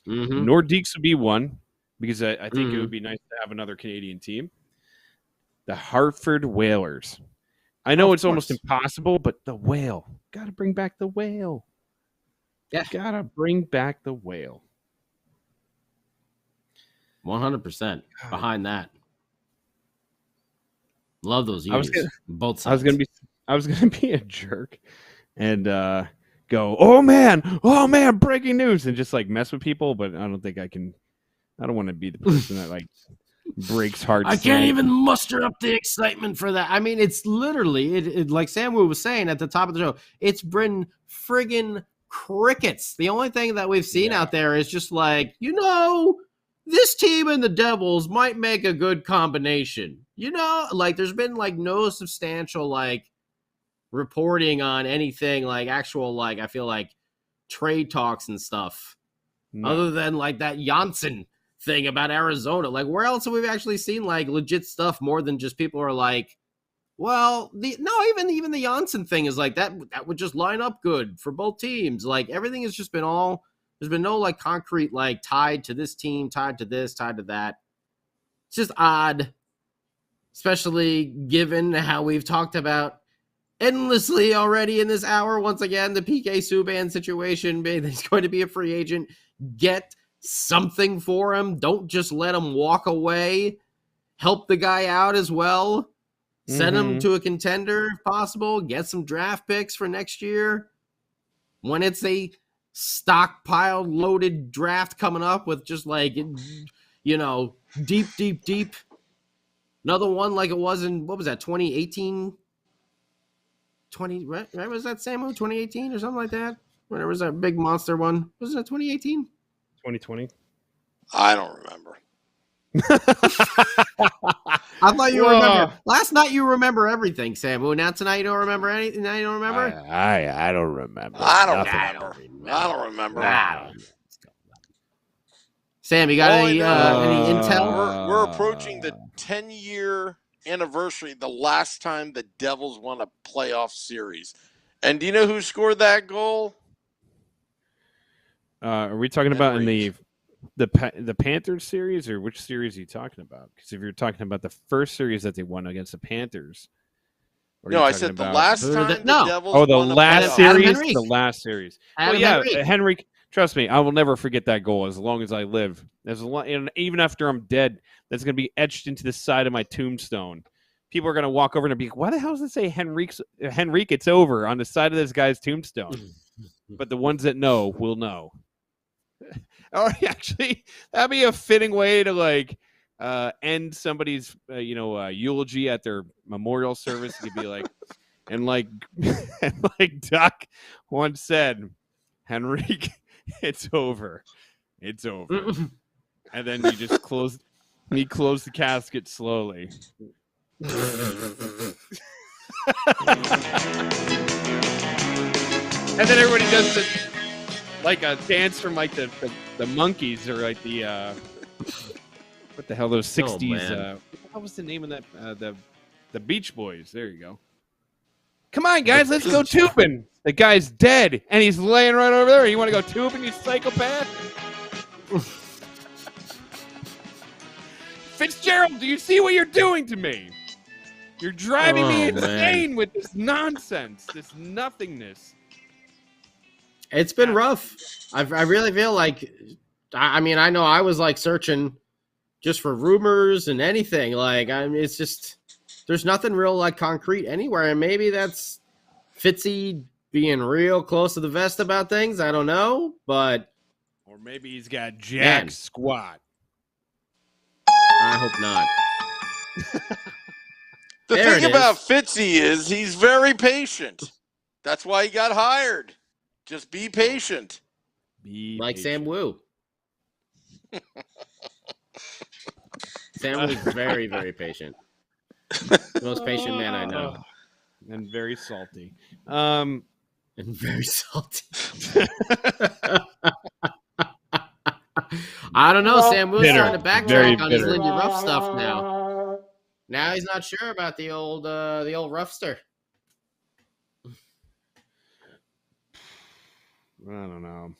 Mm-hmm. Nordiques would be one, because I think it would be nice to have another Canadian team. The Hartford Whalers. I know it's almost impossible, but the Whale. Got to bring back the Whale. Yeah. Got to bring back the Whale. 100% behind that. Love those unis. Both sides. I was gonna be a jerk and go, oh man, breaking news, and just like mess with people, but I don't think I can. I don't want to be the person that like breaks hearts. I can't even muster up the excitement for that. I mean, it's literally it like Samu was saying at the top of the show. It's been friggin' crickets. The only thing that we've seen out there is just like, this team and the Devils might make a good combination. Like there's been like no substantial like reporting on anything like actual, like I feel like trade talks and stuff, other than like that Janssen thing about Arizona. Like where else have we actually seen like legit stuff more than just people are like, well, even the Janssen thing is like that would just line up good for both teams. Like everything has just been there's been no like concrete like tied to this team, tied to this, tied to that. It's just odd, especially given how we've talked about endlessly already in this hour. Once again, the PK Subban situation. He's going to be a free agent. Get something for him. Don't just let him walk away. Help the guy out as well. Send him to a contender if possible. Get some draft picks for next year. When it's a stockpiled, loaded draft coming up with just like, deep. Another one like it was in, what was that, 2018? Right? Was that Samu 2018 or something like that? When there was that big monster one. Was it 2018? 2020? I don't remember. I thought you remember. Last night you remember everything, Samu. Now tonight you don't remember anything. Now you don't remember? I don't remember. I don't remember. Sam, you got any intel? We're approaching the 10-year anniversary, the last time the Devils won a playoff series. And do you know who scored that goal? Are we talking about in the Panthers series, or which series are you talking about? Because if you're talking about the first series that they won against the Panthers, no, I said the last time the Devils won the last series. The last series. Well, yeah, Henrique. Trust me, I will never forget that goal as long as I live. And even after I'm dead, that's going to be etched into the side of my tombstone. People are going to walk over and be like, why the hell does it say Henrique, it's over on the side of this guy's tombstone? But the ones that know will know. Or actually, that'd be a fitting way to like end somebody's eulogy at their memorial service. You'd be like, and like Duck once said, Henrique, it's over. It's over. And then you just close the casket slowly. And then everybody does a dance from like the monkeys, or like the what the hell, those 60s what was the name of that the Beach Boys. There you go. Come on, guys, let's go tubing. The guy's dead, and he's laying right over there. You want to go tubing, you psychopath? Fitzgerald, do you see what you're doing to me? You're driving me insane with this nonsense, this nothingness. It's been rough. I really feel like, I mean, I know I was like searching just for rumors and anything. Like, I mean, it's just, there's nothing real like concrete anywhere. And maybe that's Fitzy being real close to the vest about things. I don't know, but. Or maybe he's got jack squat. I hope not. The thing about Fitzy is he's very patient. That's why he got hired. Just be patient. Like Sam Wu. Sam Wu's very, very patient. The most patient man I know. And very salty. And very salty. I don't know. Sam Wu's trying to backtrack on his Lindy Ruff stuff now. Now he's not sure about the old Ruffster. I don't know.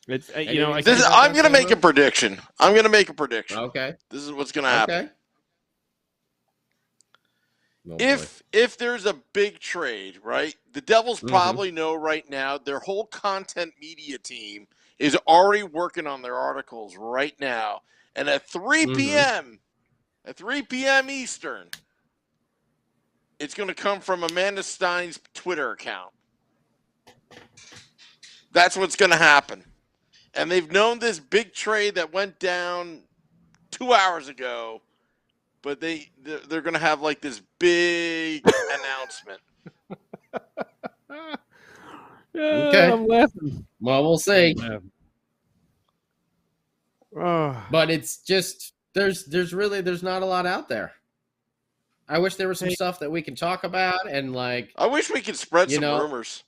It's I'm going to make a prediction. Okay. This is what's going to happen. If there's a big trade, right? The Devils probably know right now their whole content media team is already working on their articles right now. And at 3 p.m. Eastern, it's going to come from Amanda Stein's Twitter account. That's what's going to happen. And they've known this big trade that went down 2 hours ago, but they're going to have like this big announcement. Okay. I'm laughing. Well, we'll see. But it's just there's not a lot out there. I wish there was some stuff that we can talk about and like. I wish we could spread some rumors.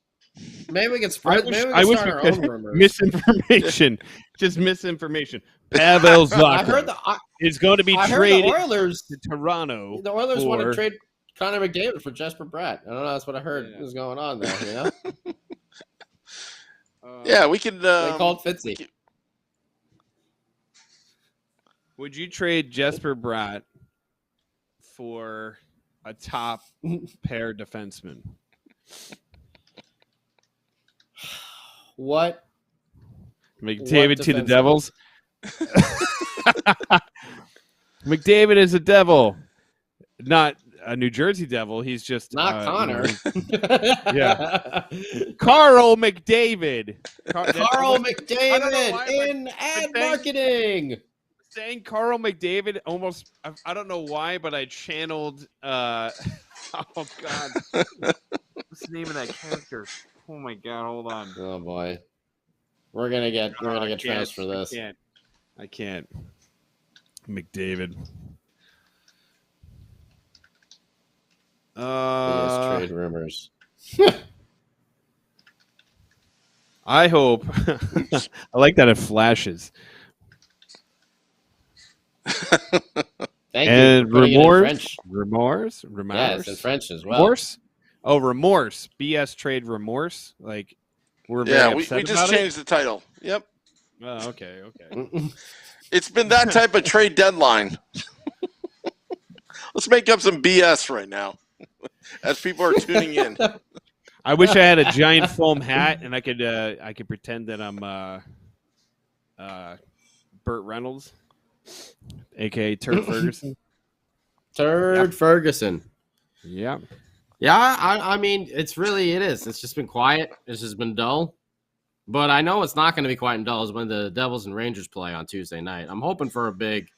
Maybe we can spread. I wish start our own rumors. Misinformation, just misinformation. Pavel Zacha is going to be traded to Toronto. The Oilers want to trade Connor McDavid for Jesper Bratt. I don't know. That's what I heard was going on there. You know. Yeah, we can. They called Fitzy. Would you trade Jesper Bratt for a top pair defenseman? What? McDavid to the Devils? McDavid is a Devil. Not a New Jersey Devil. He's just... Not Connor. Yeah. Carl McDavid. Carl McDavid in ad marketing. Saying Carl McDavid almost... I don't know why, but I channeled... oh, God. What's the name of that character? Oh my God! Hold on. Oh boy, we're gonna get transferred for this. I can't. McDavid. Trade rumors. I hope. I like that it flashes. Thank and you. Remorse. Yes, in French as well. Remorse. Oh, remorse. BS trade remorse. Like we're very upset we just changed the title. Yep. Oh, okay. It's been that type of trade deadline. Let's make up some BS right now, as people are tuning in. I wish I had a giant foam hat and I could pretend that I'm Burt Reynolds, aka Turd Ferguson. Ferguson. Yeah. Yeah, I mean, it is. It's just been quiet. It's just been dull. But I know it's not going to be quiet and dull is when the Devils and Rangers play on Tuesday night. I'm hoping for a big,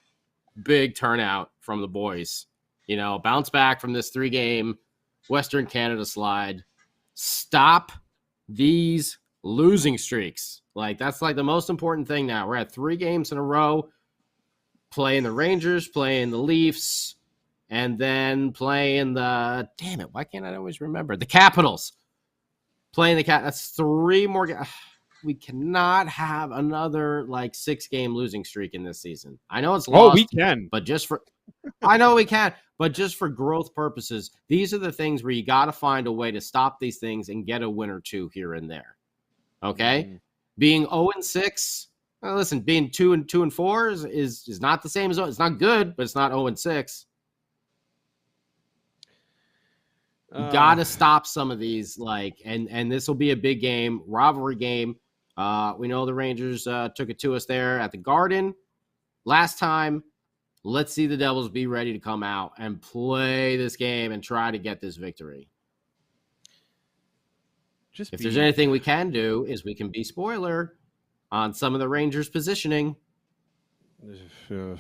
big turnout from the boys. You know, bounce back from this 3-game Western Canada slide. Stop these losing streaks. Like, that's like the most important thing now. We're at 3 games in a row, playing the Rangers, playing the Leafs, and then playing the, damn it, why can't I always remember? The Capitals. Playing the that's 3 more games. We cannot have another, 6-game losing streak in this season. I know it's lost. Oh, we can. But just for, I know we can. But just for growth purposes, these are the things where you got to find a way to stop these things and get a win or two here and there. Okay? Being 0-6, listen, being 2-4 is not the same as, it's not good, but it's not 0-6. Got to stop some of these, and this will be a big game, rivalry game. We know the Rangers took it to us there at the Garden last time. Let's see the Devils be ready to come out and play this game and try to get this victory. If there's anything we can do is we can be spoiler on some of the Rangers' positioning. It's the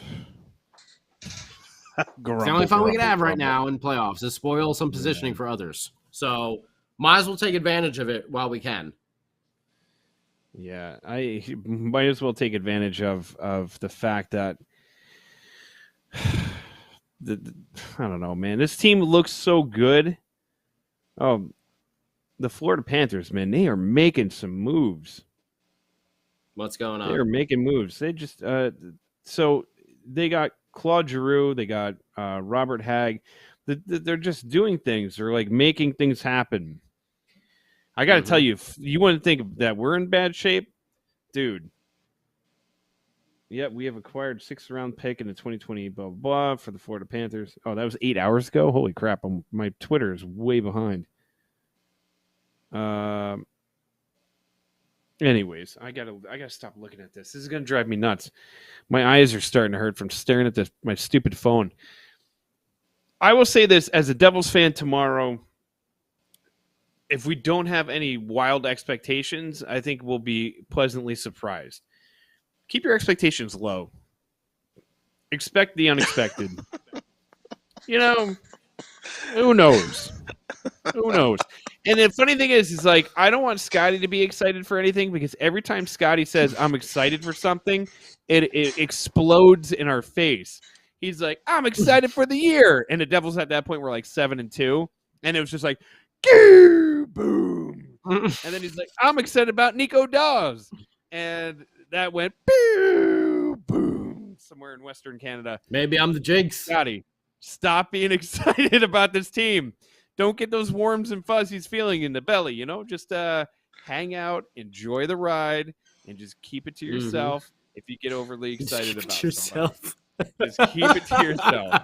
only fun we can have right now in playoffs is spoil some positioning for others. So might as well take advantage of it while we can. Yeah, I might as well take advantage of the fact that I don't know, man. This team looks so good. Oh, the Florida Panthers, man, they are making some moves. What's going on? They are making moves. They just so they got Claude Giroux, they got Robert Hagg. They're just doing things. They're like making things happen. I got to tell you, if you want to think that we're in bad shape, dude. Yeah, we have acquired 6th round pick in the 2020 blah, blah, blah for the Florida Panthers. Oh, that was 8 hours ago? Holy crap. My Twitter is way behind. Anyways, I gotta stop looking at this. This is going to drive me nuts. My eyes are starting to hurt from staring at my stupid phone. I will say this, as a Devils fan tomorrow, if we don't have any wild expectations, I think we'll be pleasantly surprised. Keep your expectations low. Expect the unexpected. Who knows? Who knows? And the funny thing is like, I don't want Scotty to be excited for anything because every time Scotty says, I'm excited for something, it explodes in our face. He's like, I'm excited for the year. And the Devils at that point were like 7-2. And it was just like, boom. And then he's like, I'm excited about Nico Dawes. And that went boom somewhere in Western Canada. Maybe I'm the jinx. Scotty, stop being excited about this team. Don't get those warms and fuzzies feeling in the belly, Just hang out, enjoy the ride, and just keep it to yourself if you get overly excited about yourself. Just keep it to yourself.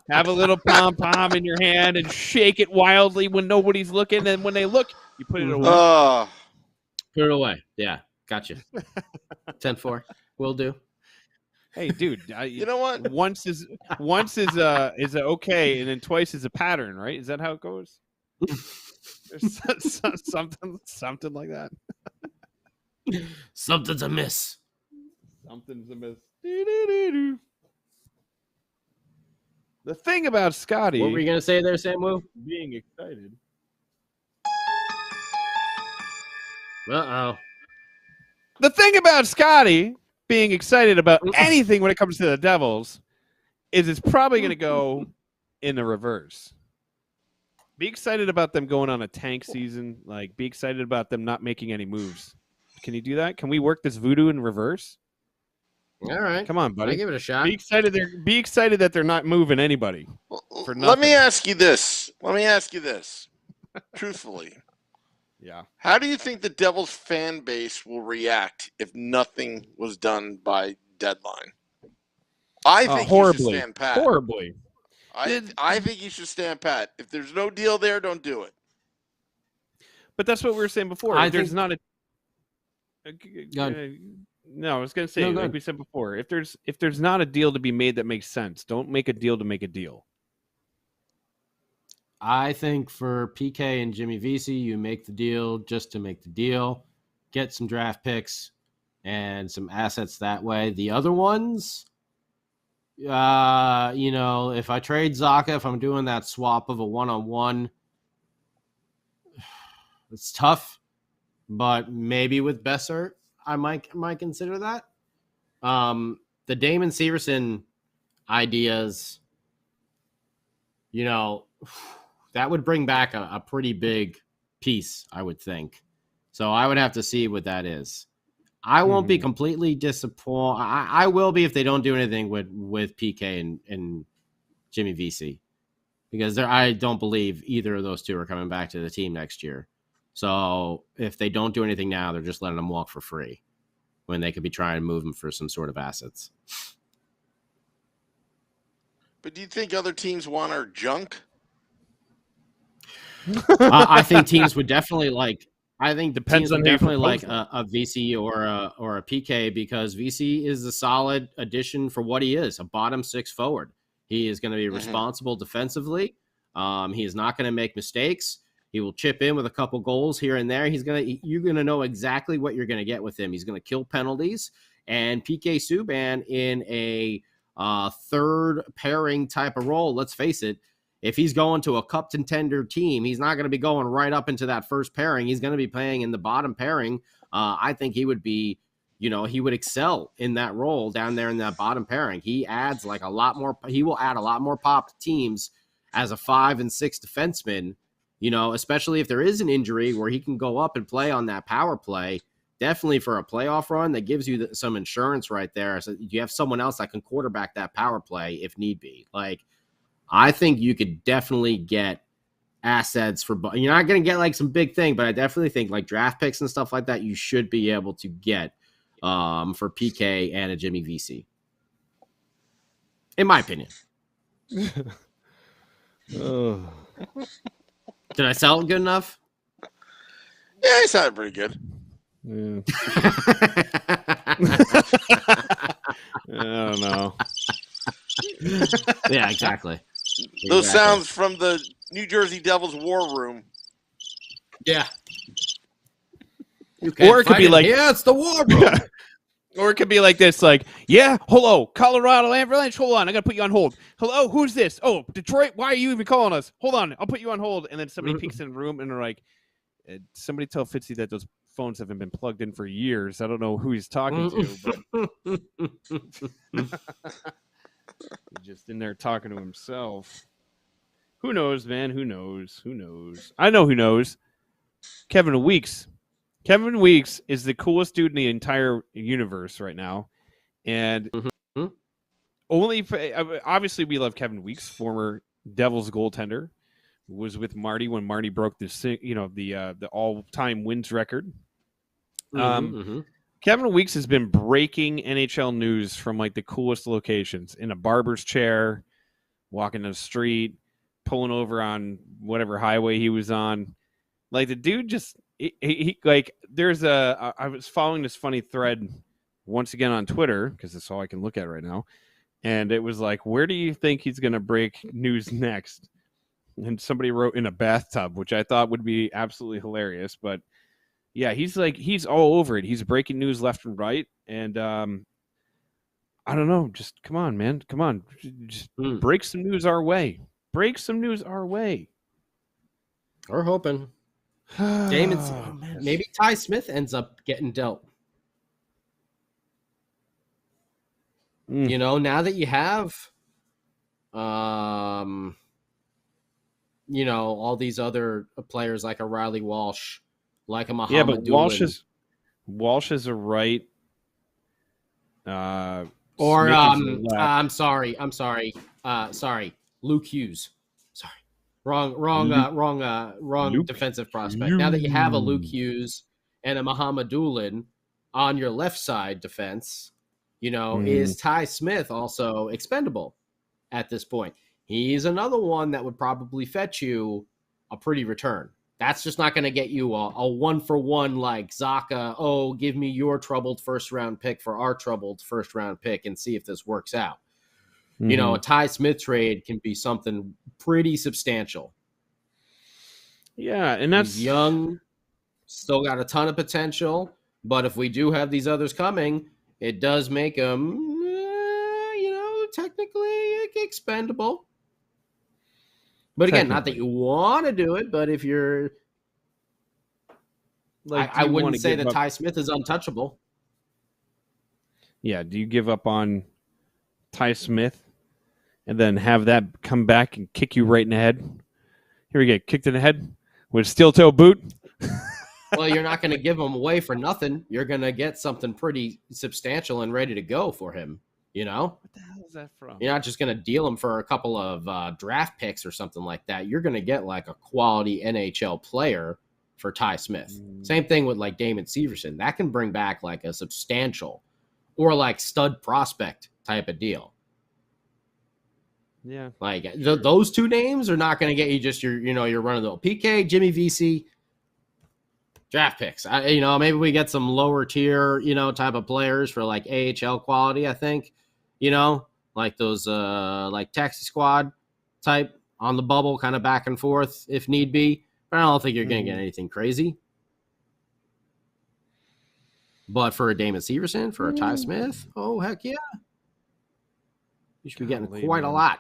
Have a little pom-pom in your hand and shake it wildly when nobody's looking. And when they look, you put it away. Put it away. Yeah. Gotcha. 10-4. Will do. Hey, dude. You know what? Once is a okay, and then twice is a pattern, right? Is that how it goes? There's something like that. Something's amiss. Something's amiss. The thing about Scotty. What were you gonna say there, Samu? Being excited. Uh-oh. The thing about Scotty being excited about anything when it comes to the Devils is it's probably going to go in the reverse. Be excited about them going on a tank season. Like, be excited about them not making any moves. Can you do that? Can we work this voodoo in reverse? All right. Come on, buddy. I'll give it a shot. Be excited that they're not moving anybody. For Let me ask you this. Truthfully. Yeah. How do you think the Devils fan base will react if nothing was done by deadline? I think horribly. You should stand pat. Horribly. I think you should stand pat. If there's no deal there, don't do it. But that's what we were saying before. There's not a. No, I was going to say, like we said before, if there's not a deal to be made that makes sense, don't make a deal to make a deal. I think for PK and Jimmy Vesey, you make the deal just to make the deal, get some draft picks and some assets that way. The other ones, if I trade Zaka, if I'm doing that swap of a one-on-one, it's tough, but maybe with Bessert, I might consider that. The Damon Severson ideas, that would bring back a pretty big piece, I would think. So I would have to see what that is. I won't be completely disappointed. I will be if they don't do anything with PK and Jimmy VC, because I don't believe either of those two are coming back to the team next year. So if they don't do anything now, they're just letting them walk for free when they could be trying to move them for some sort of assets. But do you think other teams want our junk? I think teams would definitely like. I think Depends teams on would who you definitely like propose a VC or a PK, because VC is a solid addition for what he is, a bottom six forward. He is going to be responsible defensively. He is not going to make mistakes. He will chip in with a couple goals here and there. You're going to know exactly what you're going to get with him. He's going to kill penalties. And PK Subban in a third pairing type of role, let's face it, if he's going to a cup contender team, he's not going to be going right up into that first pairing. He's going to be playing in the bottom pairing. I think he would be, he would excel in that role down there in that bottom pairing. He adds like a lot more. He will add a lot more pop to teams as a 5 and 6 defenseman, especially if there is an injury where he can go up and play on that power play. Definitely for a playoff run, that gives you some insurance right there. So you have someone else that can quarterback that power play if need be. Like, I think you could definitely get assets for, you're not going to get like some big thing, but I definitely think like draft picks and stuff like that, you should be able to get for PK and a Jimmy VC. In my opinion. Oh. Did I sell it good enough? Yeah, it sounded pretty good. Yeah. I don't know. Yeah, exactly. Those sounds from the New Jersey Devils war room. Yeah. Or it could be like, yeah, it's the war room. Or it could be like this, like, yeah, hello, Colorado Avalanche, hold on, I gotta put you on hold. Hello, who's this? Oh, Detroit, why are you even calling us? Hold on, I'll put you on hold. And then somebody peeks in the room and they're like, somebody tell Fitzy that those phones haven't been plugged in for years. I don't know who he's talking to, but he's just in there talking to himself. Who knows, man? Who knows? Who knows? I know who knows. Kevin Weeks. Kevin Weeks is the coolest dude in the entire universe right now. And obviously we love Kevin Weeks, former Devils goaltender, was with Marty when Marty broke the all-time wins record. Kevin Weeks has been breaking NHL news from like the coolest locations, in a barber's chair, walking down the street, pulling over on whatever highway he was on. Like, the dude just he like, I was following this funny thread once again on Twitter, because that's all I can look at right now, and it was like, where do you think he's gonna break news next? And somebody wrote in a bathtub, which I thought would be absolutely hilarious. But yeah, he's all over it. He's breaking news left and right. And I don't know. Just come on, man. Come on. Just break some news our way. Break some news our way. We're hoping. Damon's, maybe Ty Smith ends up getting dealt. Now that you have all these other players like a Riley Walsh, like a Muhammad. Yeah, but Doolin. Walsh is a right. Or I'm sorry. Luke Hughes. Sorry, wrong defensive prospect. Now that you have a Luke Hughes and a Muhammad Doolin on your left side defense, is Ty Smith also expendable at this point? He's another one that would probably fetch you a pretty return. That's just not going to get you a 1-for-1 like Zaka. Oh, give me your troubled first-round pick for our troubled first-round pick and see if this works out. A Ty Smith trade can be something pretty substantial. Yeah, and that's He's young, still got a ton of potential. But if we do have these others coming, it does make him, technically expendable. But again, not that you want to do it, but if you're like, I wouldn't say that Ty Smith is untouchable. Yeah, do you give up on Ty Smith and then have that come back and kick you right in the head? Here we get kicked in the head with a steel-toe boot. Well, you're not going to give him away for nothing. You're going to get something pretty substantial and ready to go for him. You know, What the hell is that from? you're not just going to deal him for a couple of draft picks or something like that. You're going to get like a quality NHL player for Ty Smith. Same thing with like Damon Severson. That can bring back like a substantial or like stud prospect type of deal. Yeah. Like those two names are not going to get you just your run of the PK, Jimmy VC draft picks. Maybe we get some lower tier, type of players for like AHL quality, I think, like those like taxi squad type on the bubble, kind of back and forth if need be. But I don't think you're going to get anything crazy. But for a Damon Severson, for a Ty Smith, oh, heck yeah. You should be getting quite a lot.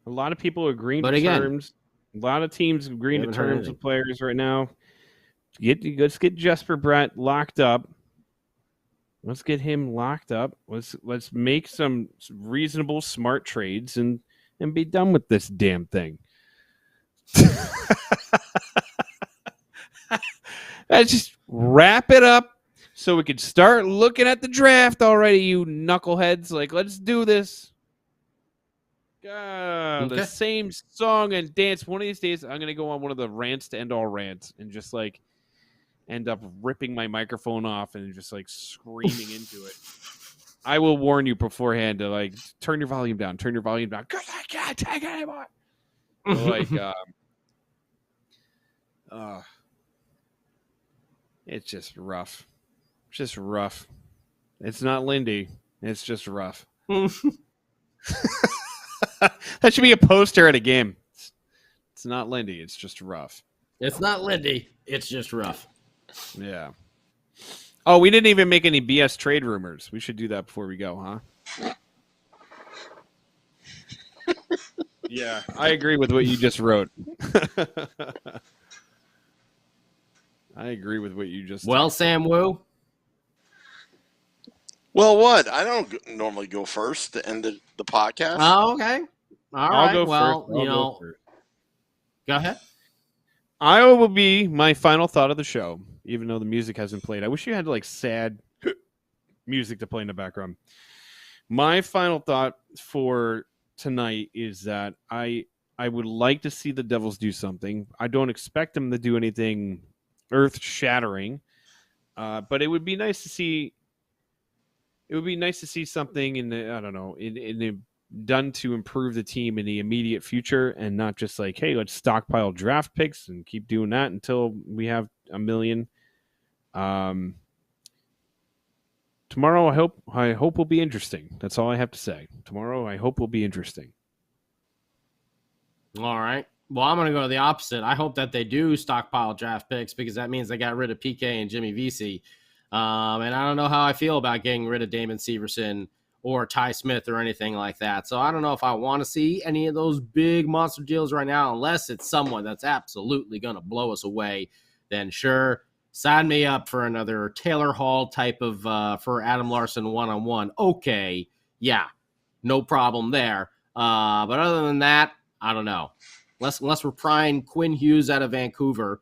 A lot of people are agreeing to again, terms. A lot of teams agreeing to terms with players right now. Let's get Jesper Bratt locked up. Let's get him locked up. Let's make some reasonable, smart trades and be done with this damn thing. Let's just wrap it up so we can start looking at the draft already, you knuckleheads. Like, let's do this. God, the same song and dance. One of these days, I'm going to go on one of the rants to end all rants and just like end up ripping my microphone off and just like screaming into it. I will warn you beforehand to like turn your volume down because I can't take it anymore. Like, it's just rough. It's just rough. It's not Lindy. It's just rough. That should be a poster at a game. It's not Lindy. It's just rough. It's not Lindy. It's just rough. Yeah. Oh, we didn't even make any BS trade rumors. We should do that before we go, huh? Yeah, I agree with what you just wrote. I agree with what you just Well, Sam Wu. Well, what? I don't normally go first to end the podcast. Oh, okay. All right. Go well, first. Go ahead. Iowa will be my final thought of the show, even though the music hasn't played. I wish you had like sad music to play in the background. My final thought for tonight is that I would like to see the Devils do something. I don't expect them to do anything earth-shattering, but it would be nice to see. It would be nice to see something in the done to improve the team in the immediate future, and not just like, hey, let's stockpile draft picks and keep doing that until we have a million. Tomorrow, I hope will be interesting. That's all I have to say. Tomorrow, I hope will be interesting. All right. Well, I'm going to go to the opposite. I hope that they do stockpile draft picks because that means they got rid of PK and Jimmy VC. And I don't know how I feel about getting rid of Damon Severson or Ty Smith or anything like that. So I don't know if I want to see any of those big monster deals right now, unless it's someone that's absolutely going to blow us away. Then sure, sign me up for another Taylor Hall type of for Adam Larson one-on-one. Okay, yeah, no problem there. But other than that, I don't know. Unless we're prying Quinn Hughes out of Vancouver,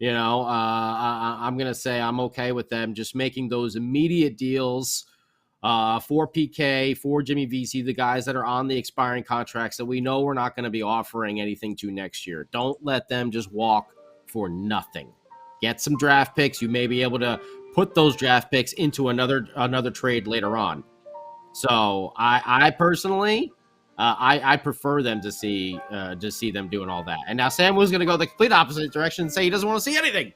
I'm going to say I'm okay with them just making those immediate deals for PK, for Jimmy VC, the guys that are on the expiring contracts that we know we're not going to be offering anything to next year. Don't let them just walk for nothing. Get some draft picks. You may be able to put those draft picks into another trade later on. So I personally, I prefer them to see them doing all that. And now Sam was going to go the complete opposite direction and say he doesn't want to see anything.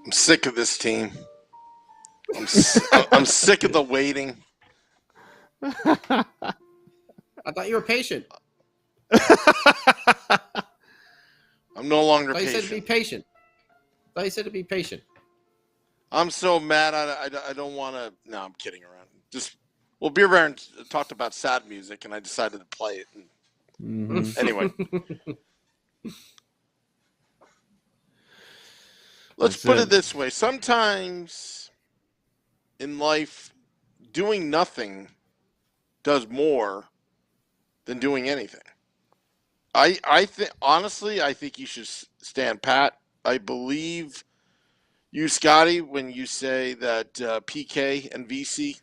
I'm sick of this team. I'm sick of the waiting. I thought you were patient. I'm no longer patient. You said to be patient. I thought you said to be patient. I'm so mad. I don't want to. No, I'm kidding around. Beer Baron talked about sad music, and I decided to play it. Anyway. Let's put it this way. Sometimes in life, doing nothing does more than doing anything. I think, honestly, I think you should stand pat. I believe you, Scotty, when you say that PK and VC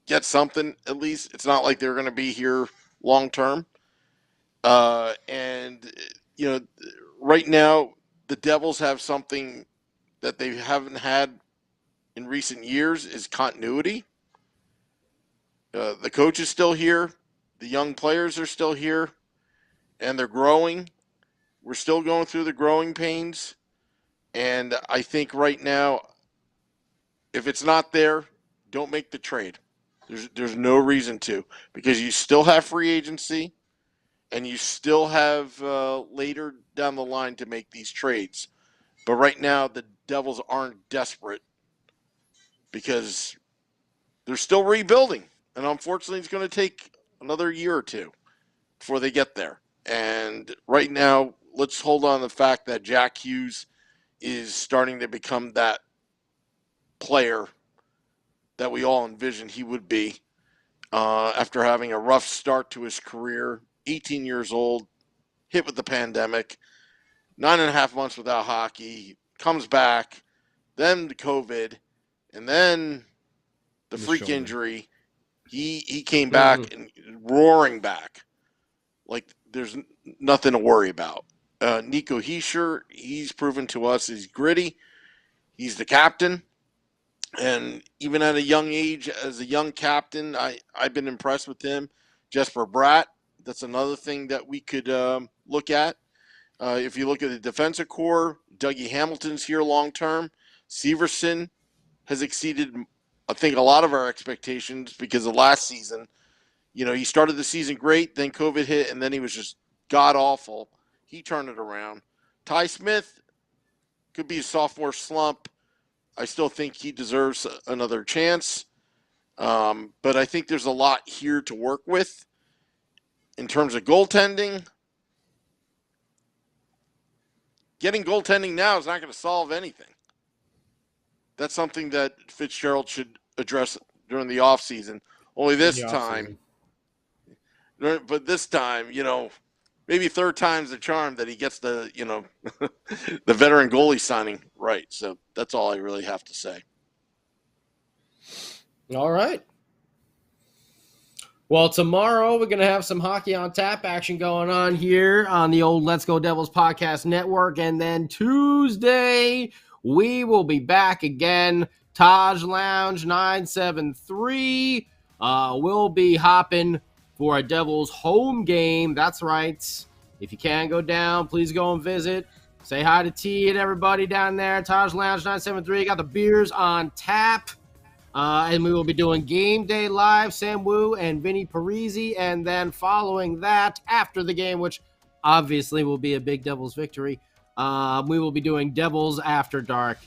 get something at least. It's not like they're going to be here long term. And, right now, the Devils have something that they haven't had in recent years is continuity. The coach is still here. The young players are still here. And they're growing. We're still going through the growing pains. And I think right now, if it's not there, don't make the trade. There's no reason to, because you still have free agency and you still have later down the line to make these trades. But right now, the Devils aren't desperate because they're still rebuilding. And unfortunately, it's going to take another year or two before they get there. And right now, let's hold on to the fact that Jack Hughes is starting to become that player that we all envisioned he would be after having a rough start to his career, 18 years old, hit with the pandemic, 9.5 months without hockey, comes back, then the COVID, and then the freak shoulder injury. He came back and roaring back like there's nothing to worry about. Nico Hischier, he's proven to us he's gritty. He's the captain. And even at a young age, as a young captain, I've been impressed with him. Jesper Bratt, that's another thing that we could look at. If you look at the defensive core, Dougie Hamilton's here long term. Severson has exceeded, I think, a lot of our expectations because of last season. He started the season great, then COVID hit, and then he was just god-awful. He turned it around. Ty Smith could be a sophomore slump. I still think he deserves another chance. But I think there's a lot here to work with. In terms of goaltending, getting goaltending now is not going to solve anything. That's something that Fitzgerald should address during the offseason. Only this time, but this time, maybe third time's the charm that he gets the, the veteran goalie signing right. So that's all I really have to say. All right. Well, tomorrow we're going to have some hockey on tap action going on here on the old Let's Go Devils podcast network. And then Tuesday, we will be back again. Taj Lounge 973 will be hopping for a Devils home game. That's right. If you can go down, please go and visit. Say hi to T and everybody down there. Taj Lounge 973. Got the beers on tap. And we will be doing Game Day Live, Sam Wu and Vinny Parisi. And then following that, after the game, which obviously will be a big Devils victory, we will be doing Devils After Dark.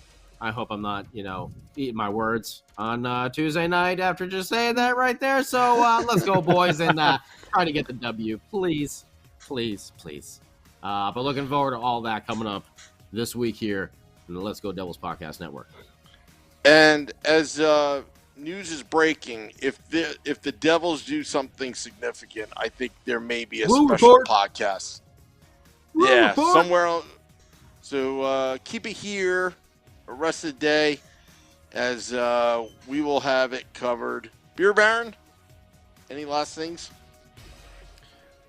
I hope I'm not, eating my words on Tuesday night after just saying that right there. So let's go, boys, and try to get the W. Please, please, please. But looking forward to all that coming up this week here in the Let's Go Devils Podcast Network. And as news is breaking, if the Devils do something significant, I think there may be a special podcast. Somewhere else. So keep it here the rest of the day as we will have it covered. Beer Baron, any last things?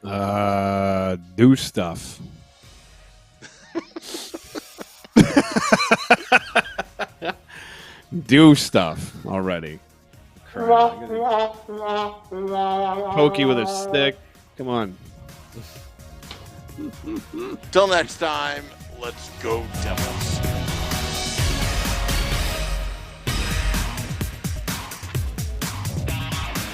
Do stuff. Do stuff already. Pokey with a stick. Come on. Till next time, let's go Devils.